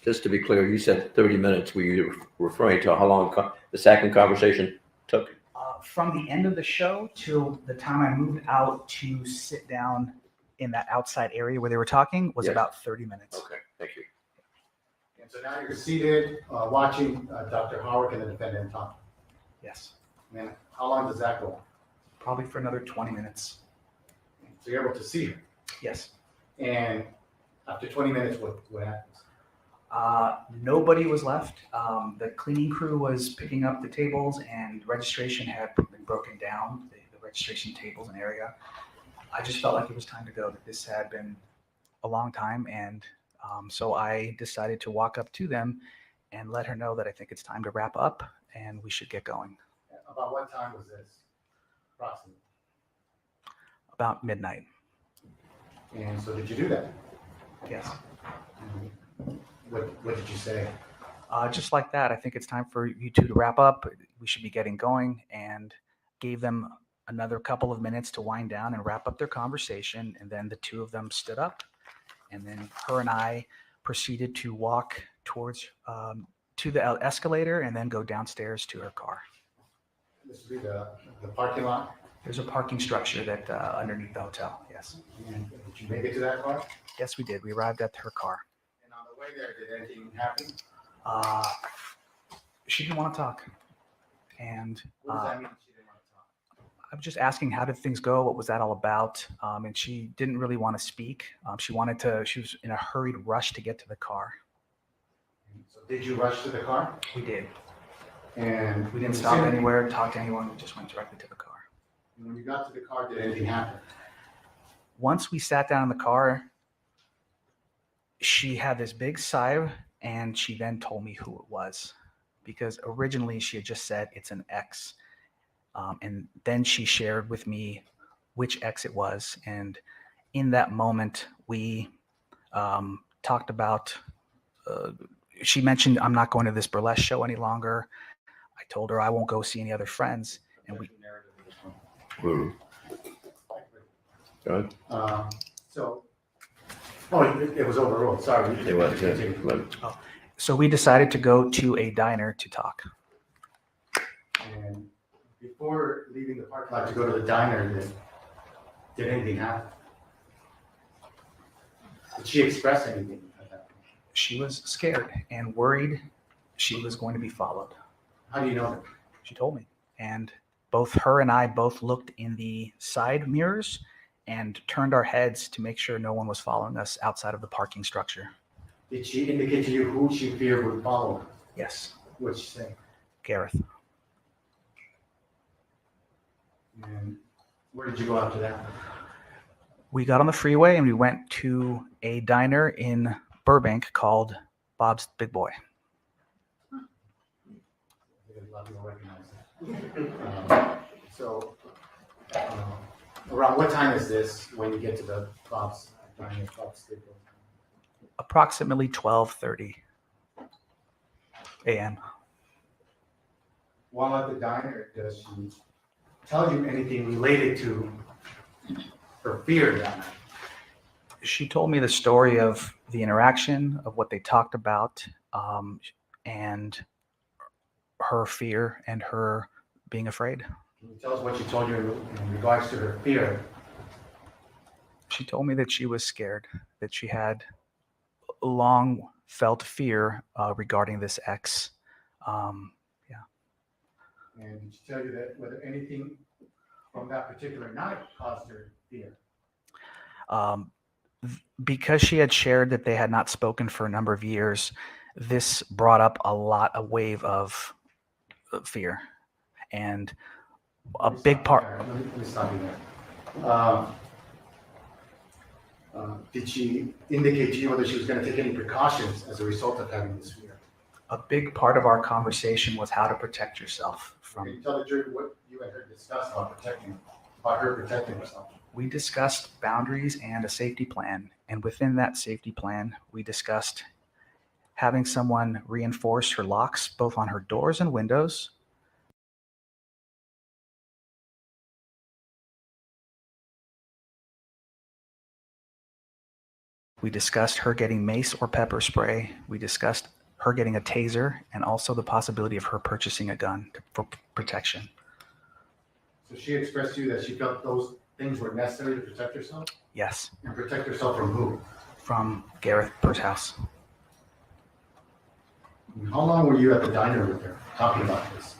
Just to be clear, you said 30 minutes. Were you referring to how long the second conversation took? From the end of the show till the time I moved out to sit down in that outside area where they were talking was Yes. about 30 minutes. Okay, thank you. And so now you're seated, watching Dr. Harwick and the defendant talk. Yes. And how long does that go on? Probably for another 20 minutes. So you're able to see her. Yes. And after 20 minutes, what happens? Nobody was left. The cleaning crew was picking up the tables, and registration had been broken down, the registration tables and area. I just felt like it was time to go, that this had been a long time, and so I decided to walk up to them and let her know that I think it's time to wrap up and we should get going. About what time was this, approximately? About midnight. And so did you do that? Yes. What did you say? Just like that, I think it's time for you two to wrap up. We should be getting going, and gave them another couple of minutes to wind down and wrap up their conversation. And then the two of them stood up, and then her and I proceeded to walk towards to the escalator and then go downstairs to her car. This would be the parking lot? There's a parking structure that underneath the hotel. Yes. And did you make it to that car? Yes, we did. We arrived at her car. And on the way there, did anything happen? She didn't want to talk, and What does that mean? She didn't want to talk. I was just asking, how did things go? What was that all about? And she didn't really want to speak. She was in a hurried rush to get to the car. So did you rush to the car? We did. And We didn't stop anywhere, talk to anyone. We just went directly to the car. when you got to the car, did anything happen? Once we sat down in the car, she had this big sigh, and she then told me who it was, because originally she had just said it's an ex. And then she shared with me which ex it was. And in that moment, we talked about, she mentioned, I'm not going to this burlesque show any longer. I told her I won't go see any other friends. And we, Go ahead. It was overruled, sorry. It was, yes. Continue. so we decided to go to a diner to talk. And before leaving the parking lot to go to the diner, did anything happen? Did she express anything at that point? She was scared and worried she was going to be followed. How do you know that? She told me. And both her and I both looked in the side mirrors and turned our heads to make sure no one was following us outside of the parking structure. Did she indicate to you who she feared would follow her? Yes. What'd she say? Gareth. And where did you go after that? We got on the freeway and we went to a diner in Burbank called Bob's Big Boy. I think a lot of people recognize that. Around what time is this when you get to the Bob's diner, Bob's Big Boy? Approximately 12:30 a.m. While at the diner, does she tell you anything related to her fear that night? She told me the story of the interaction, of what they talked about, and her fear and her being afraid. Can you tell us what she told you in regards to her fear? She told me that she was scared, that she had long felt fear regarding this ex. And did she tell you that whether anything from that particular night caused her fear? Because she had shared that they had not spoken for a number of years, this brought up a wave of fear. And a big part. Let me stop you there. Did she indicate to you whether she was going to take any precautions as a result of having this fear? A big part of our conversation was how to protect yourself Can you from. tell the jury what you and her discussed about her protecting herself? We discussed boundaries and a safety plan. And within that safety plan, we discussed having someone reinforce her locks, both on her doors and windows. We discussed her getting mace or pepper spray. We discussed her getting a taser, and also the possibility of her purchasing a gun for protection. So she expressed to you that she felt those things were necessary to protect herself? Yes, And protect herself from who? from Gareth Pursehouse. And how long were you at the diner with her talking about this?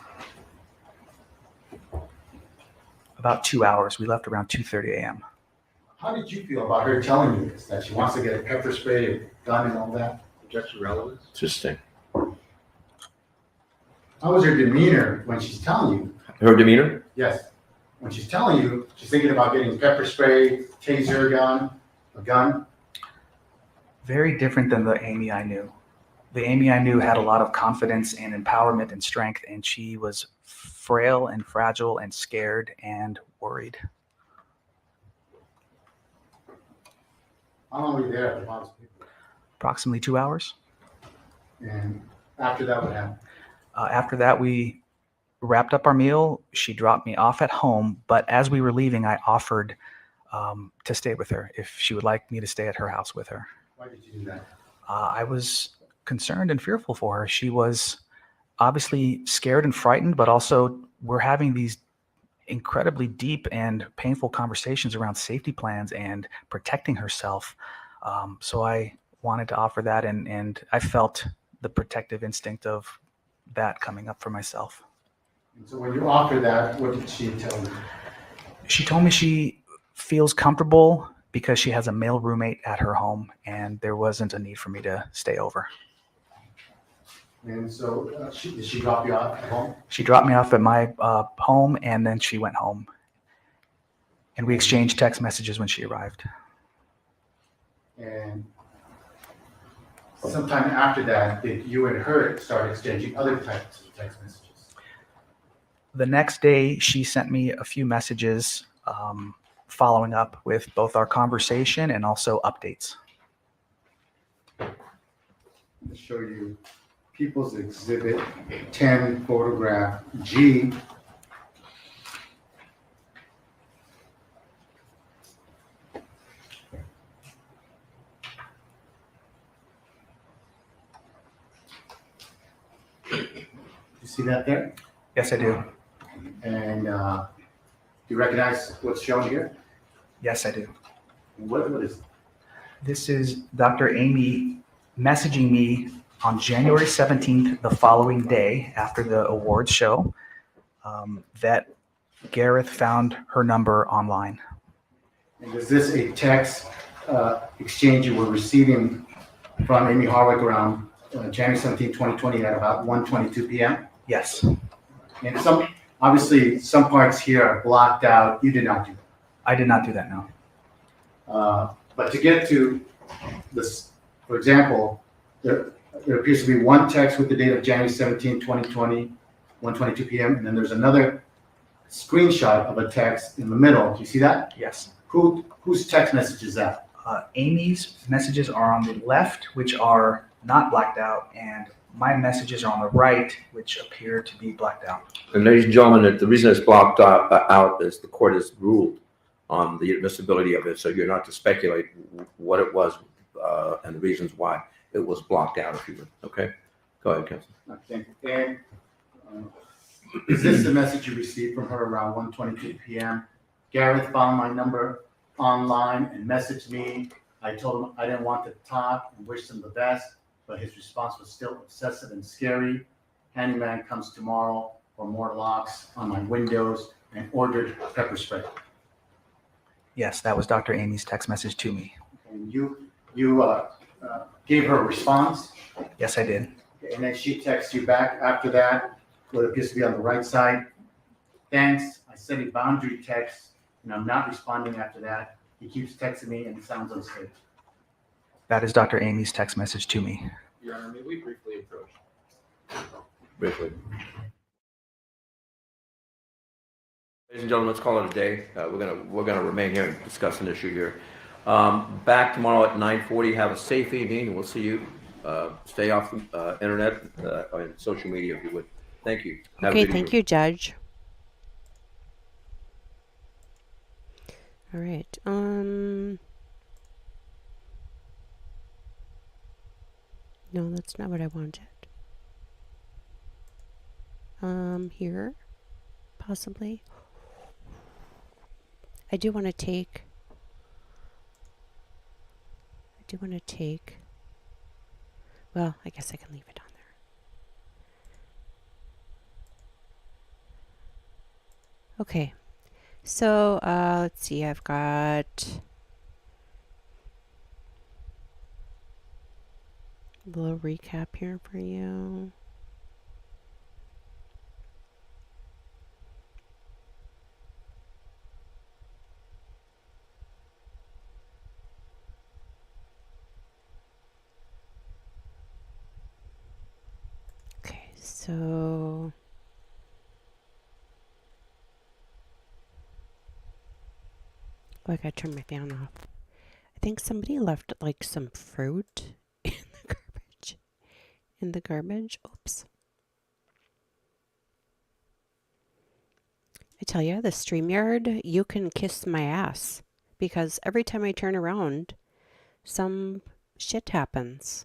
About 2 hours. We left around 2:30 a.m. How did you feel about her telling you this, that she wants to get a pepper spray, a gun and all that? Objection relevance. Interesting. How was her demeanor when she's telling you? Her demeanor? Yes. When she's telling you, she's thinking about getting pepper spray, taser gun, a gun. Very different than the Amie I knew. The Amie I knew had a lot of confidence and empowerment and strength, and she was frail and fragile and scared and worried. How long were you there at the hospital? Approximately 2 hours. And after that, what happened? After that, we wrapped up our meal. She dropped me off at home, but as we were leaving, I offered to stay with her if she would like me to stay at her house with her. Why did you do that? I was concerned and fearful for her. She was obviously scared and frightened, but also we're having these incredibly deep and painful conversations around safety plans and protecting herself. So I wanted to offer that, and I felt the protective instinct of that coming up for myself. And so when you offered that, what did she tell you? She told me she feels comfortable because she has a male roommate at her home, and there wasn't a need for me to stay over. And so did she drop you off at home? She dropped me off at my home, and then she went home. And we exchanged text messages when she arrived. And sometime after that, did you and her start exchanging other types of text messages? The next day, she sent me a few messages following up with both our conversation and also updates. I'll show you People's Exhibit 10, photograph G. You see that there? Yes, I do. And do you recognize what's shown here? Yes, I do. What is it? This is Dr. Amie messaging me on January 17th, the following day after the awards show, that Gareth found her number online. And is this a text exchange you were receiving from Amie Harwick around January 17, 2020 at about 1:22 p.m.? Yes. And obviously some parts here are blocked out. You did not do that. I did not do that, no. But to get to this, for example, there appears to be one text with the date of January 17, 2020, 1:22 p.m. And then there's another screenshot of a text in the middle. Do you see that? Yes. Whose text message is that? Amy's messages are on the left, which are not blacked out, and my messages are on the right, which appear to be blacked out. And ladies and gentlemen, the reason it's blocked out is the court has ruled on the admissibility of it, so you're not to speculate what it was and the reasons why it was blocked out, if you would. Okay? Go ahead, Counsel. Okay. And is this the message you received from her around 1:22 p.m.? Gareth found my number online and messaged me. I told him I didn't want to talk and wished him the best, but his response was still obsessive and scary. Handyman comes tomorrow for more locks on my windows and ordered pepper spray. Yes, that was Dr. Amy's text message to me. And you gave her a response, Yes, I did. and then she texts you back after that, what appears to be on the right side. Thanks, I sent a boundary text, and I'm not responding after that. He keeps texting me and it sounds unsafe. That is Dr. Amy's text message to me. Your Honor, may we briefly approach? Briefly. Ladies and gentlemen, let's call it a day. We're gonna remain here and discuss an issue here. Back tomorrow at 9:40. Have a safe evening. We'll see you. Stay off the internet and social media if you would. Thank you. Have a Okay, good thank evening. you, Judge. All right. No, that's not what I wanted. Here, possibly. I do want to take. Well, I guess I can leave it on there. Okay. So, let's see, I've got a little recap here for you. Okay, so oh, I gotta turn my fan off. I think somebody left like some fruit in the garbage. In the garbage. Oops. I tell you, the StreamYard, you can kiss my ass. Because every time I turn around, some shit happens.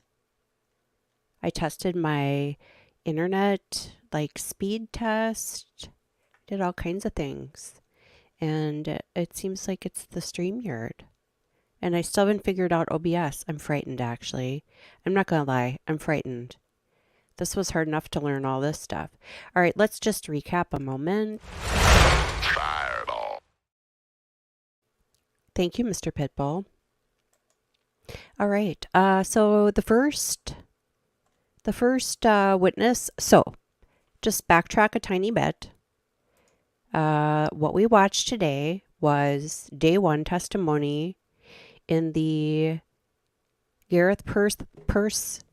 I tested my internet, like speed test, did all kinds of things. And it seems like it's the StreamYard. And I still haven't figured out OBS. I'm frightened, actually. I'm not going to lie. I'm frightened. This was hard enough to learn all this stuff. All right, let's just recap a moment. Fireball. Thank you, Mr. Pitbull. All right, so the first witness, so just backtrack a tiny bit. What we watched today was day one testimony in the Gareth Pursehouse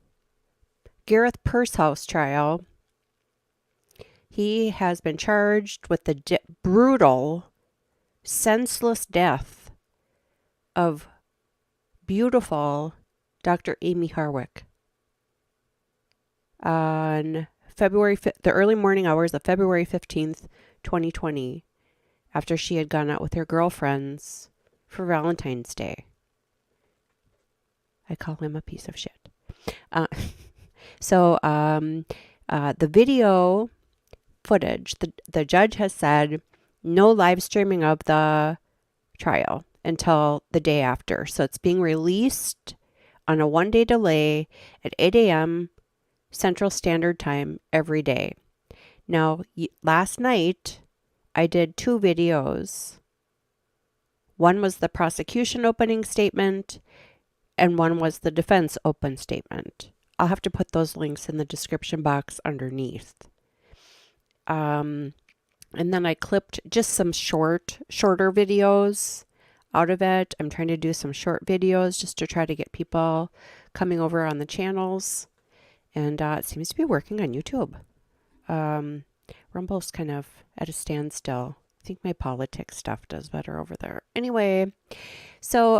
trial. He has been charged with the brutal, senseless death of beautiful Dr. Amie Harwick on the early morning hours of February 15th, 2020, after she had gone out with her girlfriends for Valentine's Day. I call him a piece of shit. So the video footage, the judge has said no live streaming of the trial until the day after. So it's being released on a 1-day delay at 8 a.m. Central Standard Time every day. Now, last night, I did 2 videos. One was the prosecution opening statement, and one was the defense open statement. I'll have to put those links in the description box underneath. And then I clipped just some shorter videos out of it. I'm trying to do some short videos just to try to get people coming over on the channels. And it seems to be working on YouTube. Rumble's kind of at a standstill. I think my politics stuff does better over there. Anyway, so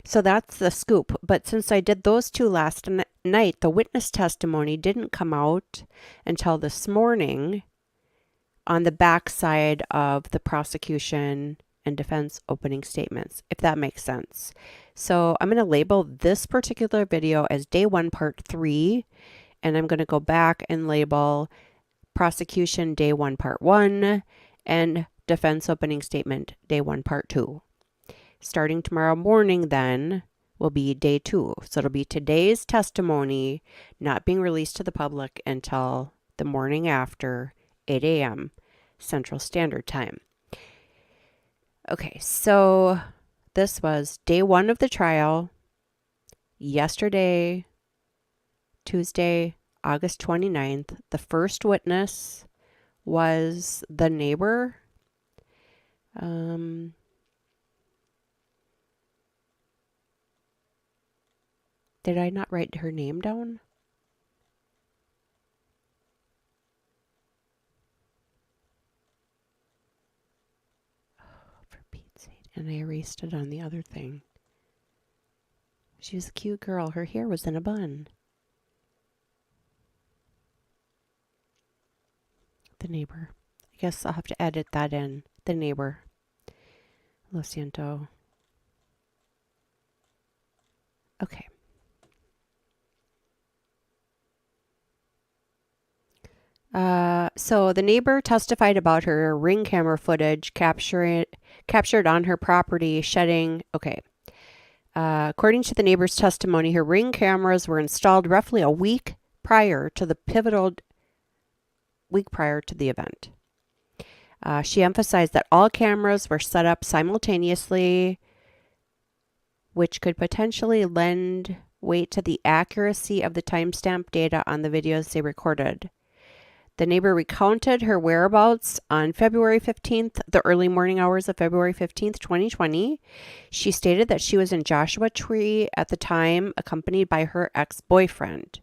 that's the scoop. But since I did those 2 last night, the witness testimony didn't come out until this morning on the backside of the prosecution and defense opening statements, if that makes sense. So I'm going to label this particular video as day 1, part 3, and I'm going to go back and label prosecution day 1, part 1, and defense opening statement day 1, part 2. Starting tomorrow morning, then, will be day 2. So it'll be today's testimony not being released to the public until the morning after 8 a.m. Central Standard Time. Okay, so this was day 1 of the trial. Yesterday, Tuesday, August 29th, the first witness was the neighbor. Did I not write her name down? For Pete's sake. And I erased it on the other thing. She was a cute girl. Her hair was in a bun. The neighbor. I guess I'll have to edit that in. The neighbor. Lo siento. Okay. So the neighbor testified about her Ring camera footage captured on her property shedding. Okay. According to the neighbor's testimony, her Ring cameras were installed roughly a week prior to the event. She emphasized that all cameras were set up simultaneously, which could potentially lend weight to the accuracy of the timestamp data on the videos they recorded. The neighbor recounted her whereabouts on February 15th, the early morning hours of February 15th, 2020. She stated that she was in Joshua Tree at the time, accompanied by her ex-boyfriend.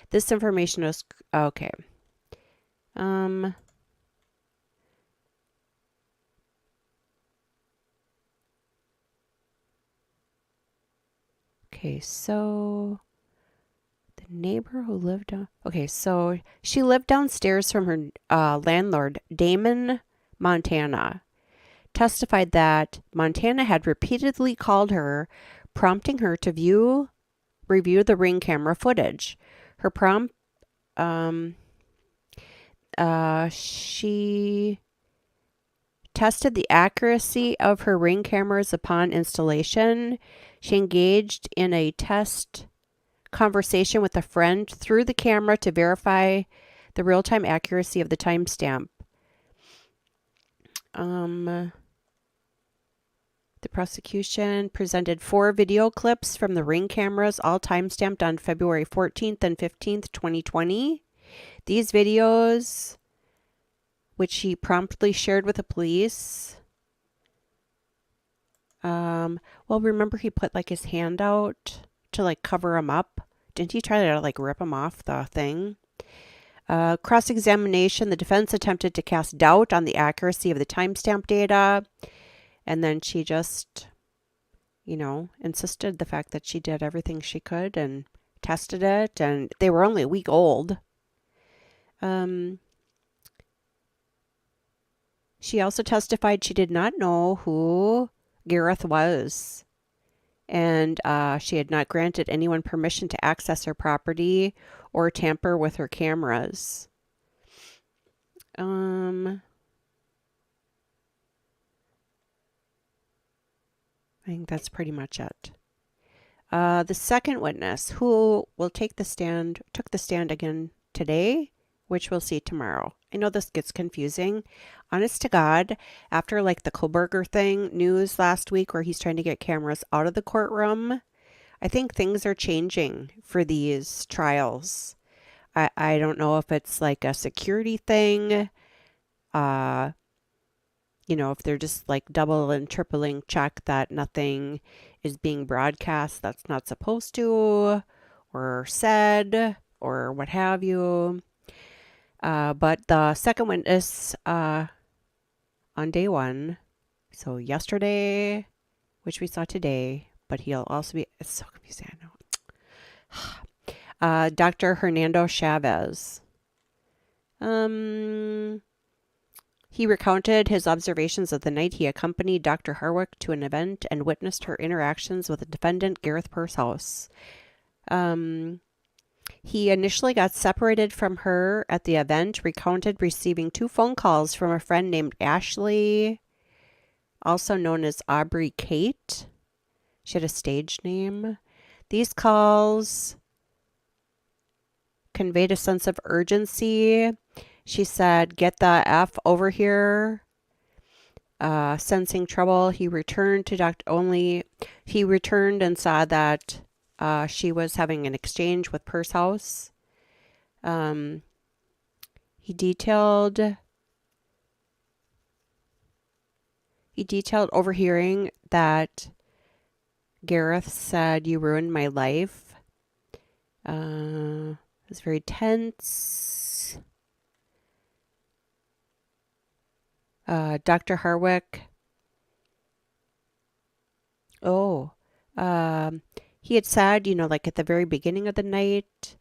This information was okay. Okay, so the neighbor who lived down. Okay, so she lived downstairs from her landlord, Damon Montana. Testified that Montana had repeatedly called her, prompting her to review the Ring camera footage. Her she tested the accuracy of her Ring cameras upon installation. She engaged in a test conversation with a friend through the camera to verify the real-time accuracy of the timestamp. The prosecution presented 4 video clips from the Ring cameras, all timestamped on February 14th and 15th, 2020. These videos, which she promptly shared with the police. Well, remember he put like his hand out to like cover him up? Didn't he try to like rip him off the thing? Cross-examination, the defense attempted to cast doubt on the accuracy of the timestamp data. And then she just, insisted the fact that she did everything she could and tested it. And they were only a week old. She also testified she did not know who Gareth was. And she had not granted anyone permission to access her property or tamper with her cameras. I think that's pretty much it. The second witness, who will took the stand again today, which we'll see tomorrow. I know this gets confusing. Honest to God, after like the Kohlberger thing news last week where he's trying to get cameras out of the courtroom, I think things are changing for these trials. I don't know if it's like a security thing, if they're just like double and tripling check that nothing is being broadcast that's not supposed to or said or what have you. But the second witness on day 1, so yesterday, which we saw today, but he'll also be, it's so confusing, I know. Dr. Hernando Chavez. He recounted his observations of the night he accompanied Dr. Harwick to an event and witnessed her interactions with the defendant, Gareth Pursehouse. He initially got separated from her at the event, recounted receiving 2 phone calls from a friend named Ashley, also known as Aubrey Kate. She had a stage name. These calls conveyed a sense of urgency. She said, "Get the F over here." Sensing trouble, he returned and saw that she was having an exchange with Pursehouse. He detailed overhearing that Gareth said, "You ruined my life." It was very tense. Dr. Harwick. He had said, like at the very beginning of the night,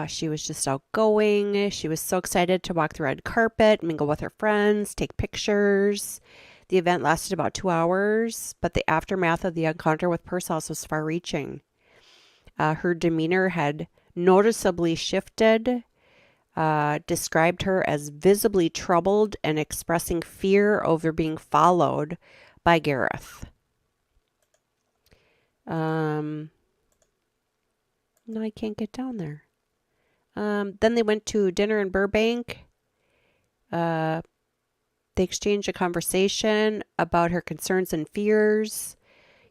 she was just outgoing. She was so excited to walk the red carpet, mingle with her friends, take pictures. The event lasted about 2 hours, but the aftermath of the encounter with Pursehouse was far-reaching. Her demeanor had noticeably shifted. Described her as visibly troubled and expressing fear over being followed by Gareth. No, I can't get down there. Then they went to dinner in Burbank. They They exchanged a conversation about her concerns and fears.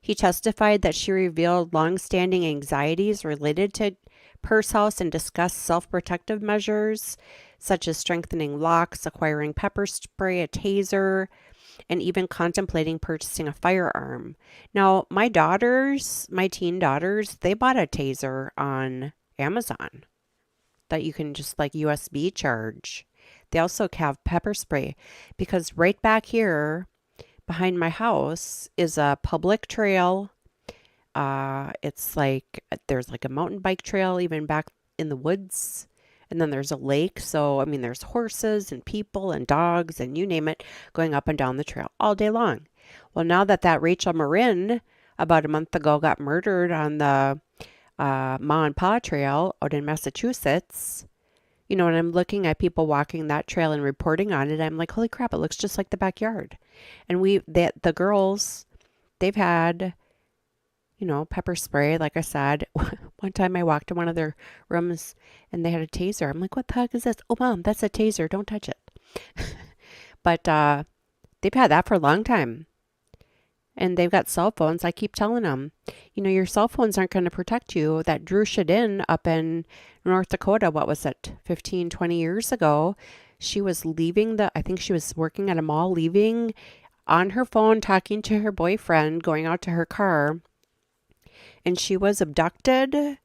He testified that she revealed long-standing anxieties related to Pursehouse and discussed self-protective measures such as strengthening locks, acquiring pepper spray, a taser, and even contemplating purchasing a firearm. Now, my teen daughters, they bought a taser on Amazon that you can just like USB charge. They also have pepper spray because right back here behind my house is a public trail. It's like there's like a mountain bike trail even back in the woods. And then there's a lake. So, I mean, there's horses and people and dogs and you name it going up and down the trail all day long. Well, now that Rachel Marin about a month ago got murdered on the Ma and Pa Trail out in Massachusetts, you know, and I'm looking at people walking that trail and reporting on it, I'm like, holy crap, it looks just like the backyard. And the girls, they've had, you know, pepper spray, like I said. One time I walked in one of their rooms and they had a taser. I'm like, what the heck is this? Oh, Mom, that's a taser. Don't touch it. But they've had that for a long time. And they've got cell phones. I keep telling them, you know, your cell phones aren't going to protect you. That Drew Shedin up in North Dakota, what was it, 15, 20 years ago, she was I think she was working at a mall, leaving on her phone, talking to her boyfriend, going out to her car. And she was abducted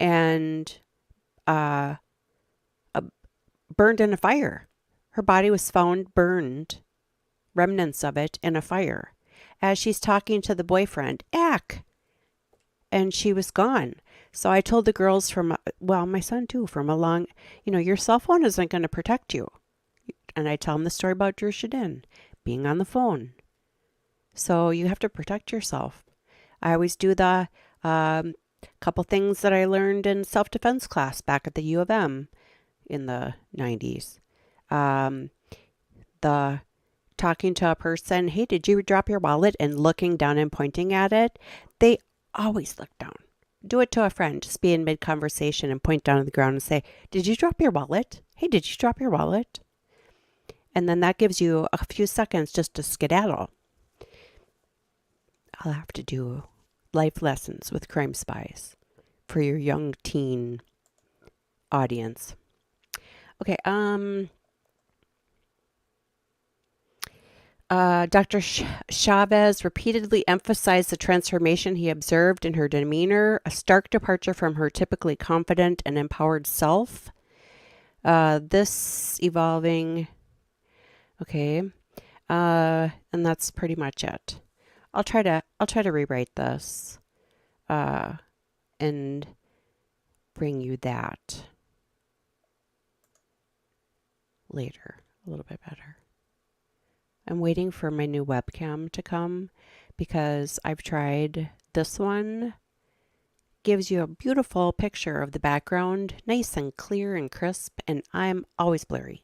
and burned in a fire. Her body was found burned, remnants of it, in a fire. As she's talking to the boyfriend, and she was gone. So I told the girls my son too, from a long, you know, your cell phone isn't going to protect you. And I tell them the story about Drew Shedin being on the phone. So you have to protect yourself. I always do the couple things that I learned in self-defense class back at the U of M in the 90s. The talking to a person, hey, did you drop your wallet? And looking down and pointing at it. They always look down. Do it to a friend. Just be in mid-conversation and point down to the ground and say, did you drop your wallet? Hey, did you drop your wallet? And then that gives you a few seconds just to skedaddle. I'll have to do life lessons with Crime Spies for your young teen audience. Okay, Dr. Chavez repeatedly emphasized the transformation he observed in her demeanor, a stark departure from her typically confident and empowered self. This evolving, okay, and that's pretty much it. I'll try to rewrite this, and bring you that later, a little bit better. I'm waiting for my new webcam to come because I've tried this one. Gives you a beautiful picture of the background, nice and clear and crisp, and I'm always blurry.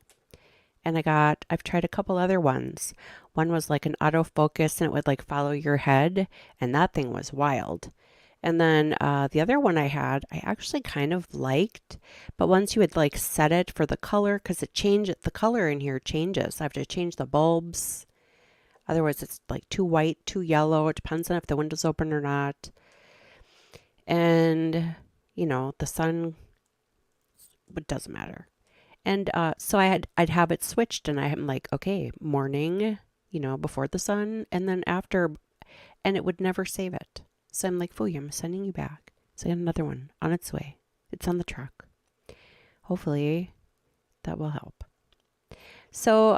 And I've tried a couple other ones. One was like an autofocus and it would like follow your head, and that thing was wild. And then the other one I actually kind of liked, but once you would like set it for the color, because the color in here changes. I have to change the bulbs. Otherwise it's like too white, too yellow. It depends on if the window's open or not. And, you know, the sun, it doesn't matter. And so I'd have it switched, and I'm like, okay, morning, you know, before the sun, and then after, and it would never save it. So I'm like, Fooey, I'm sending you back. So I got another one on its way. It's on the truck. Hopefully that will help. So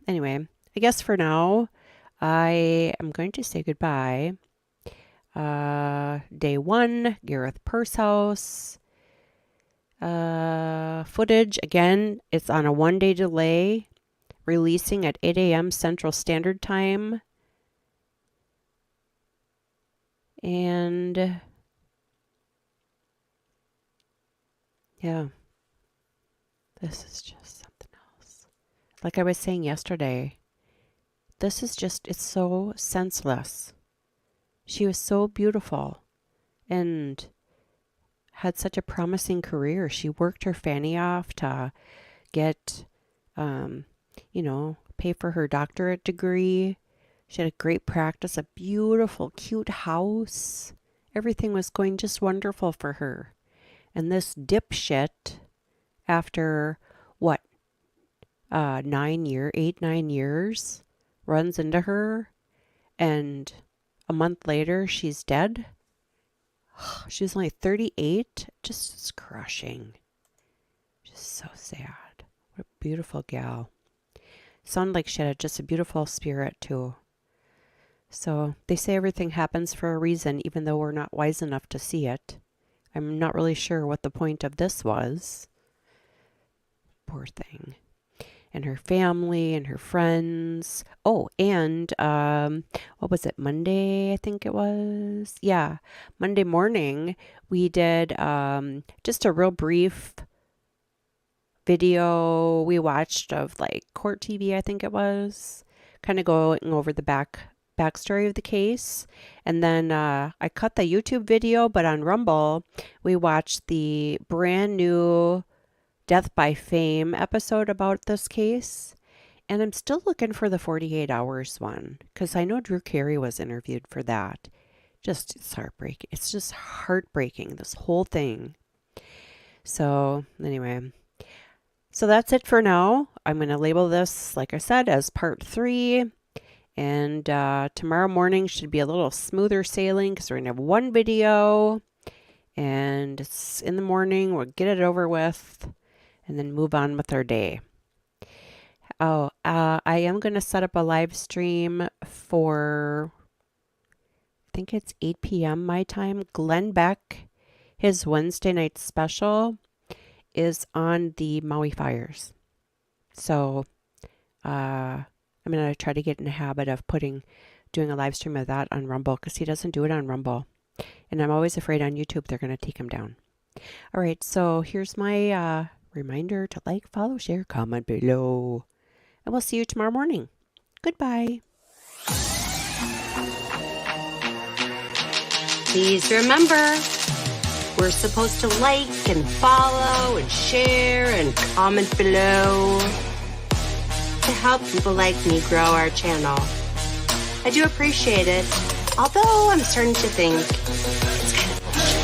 anyway, I guess for now, I am going to say goodbye. Day 1, Gareth Pursehouse. Footage, again, it's on a 1-day delay, releasing at 8 a.m. Central Standard Time. And yeah, this is just something else. Like I was saying yesterday, this is just, it's so senseless. She was so beautiful and had such a promising career. She worked her fanny off to get, you know, pay for her doctorate degree. She had a great practice, a beautiful, cute house. Everything was going just wonderful for her. And this dipshit, after what, 9 years, runs into her, and a month later she's dead. She was only 38. Just crushing. Just so sad. What a beautiful gal. Sounded like she had just a beautiful spirit too. So they say everything happens for a reason, even though we're not wise enough to see it. I'm not really sure what the point of this was. Poor thing. And her family and her friends. Oh, and what was it? Monday, I think it was. Yeah, Monday morning we did just a real brief video we watched of like court TV, I think it was, kind of going over the backstory of the case. And then I cut the YouTube video, but on Rumble we watched the brand new Death by Fame episode about this case. And I'm still looking for the 48 hours one, because I know Drew Carey was interviewed for that. It's heartbreaking. It's just heartbreaking, this whole thing. So anyway, so that's it for now. I'm going to label this, like I said, as part 3. And tomorrow morning should be a little smoother sailing, because we're going to have one video. And it's in the morning. We'll get it over with and then move on with our day. Oh, I am going to set up a live stream for, I think it's 8 p.m. my time. Glenn Beck, his Wednesday night special is on the Maui fires. So I'm going to try to get in the habit of doing a live stream of that on Rumble, because he doesn't do it on Rumble. And I'm always afraid on YouTube they're going to take him down. All right, so here's my reminder to like, follow, share, comment below. And we'll see you tomorrow morning. Goodbye. Please remember, we're supposed to like and follow and share and comment below to help people like me grow our channel. I do appreciate it, although I'm starting to think it's kind of bullshit.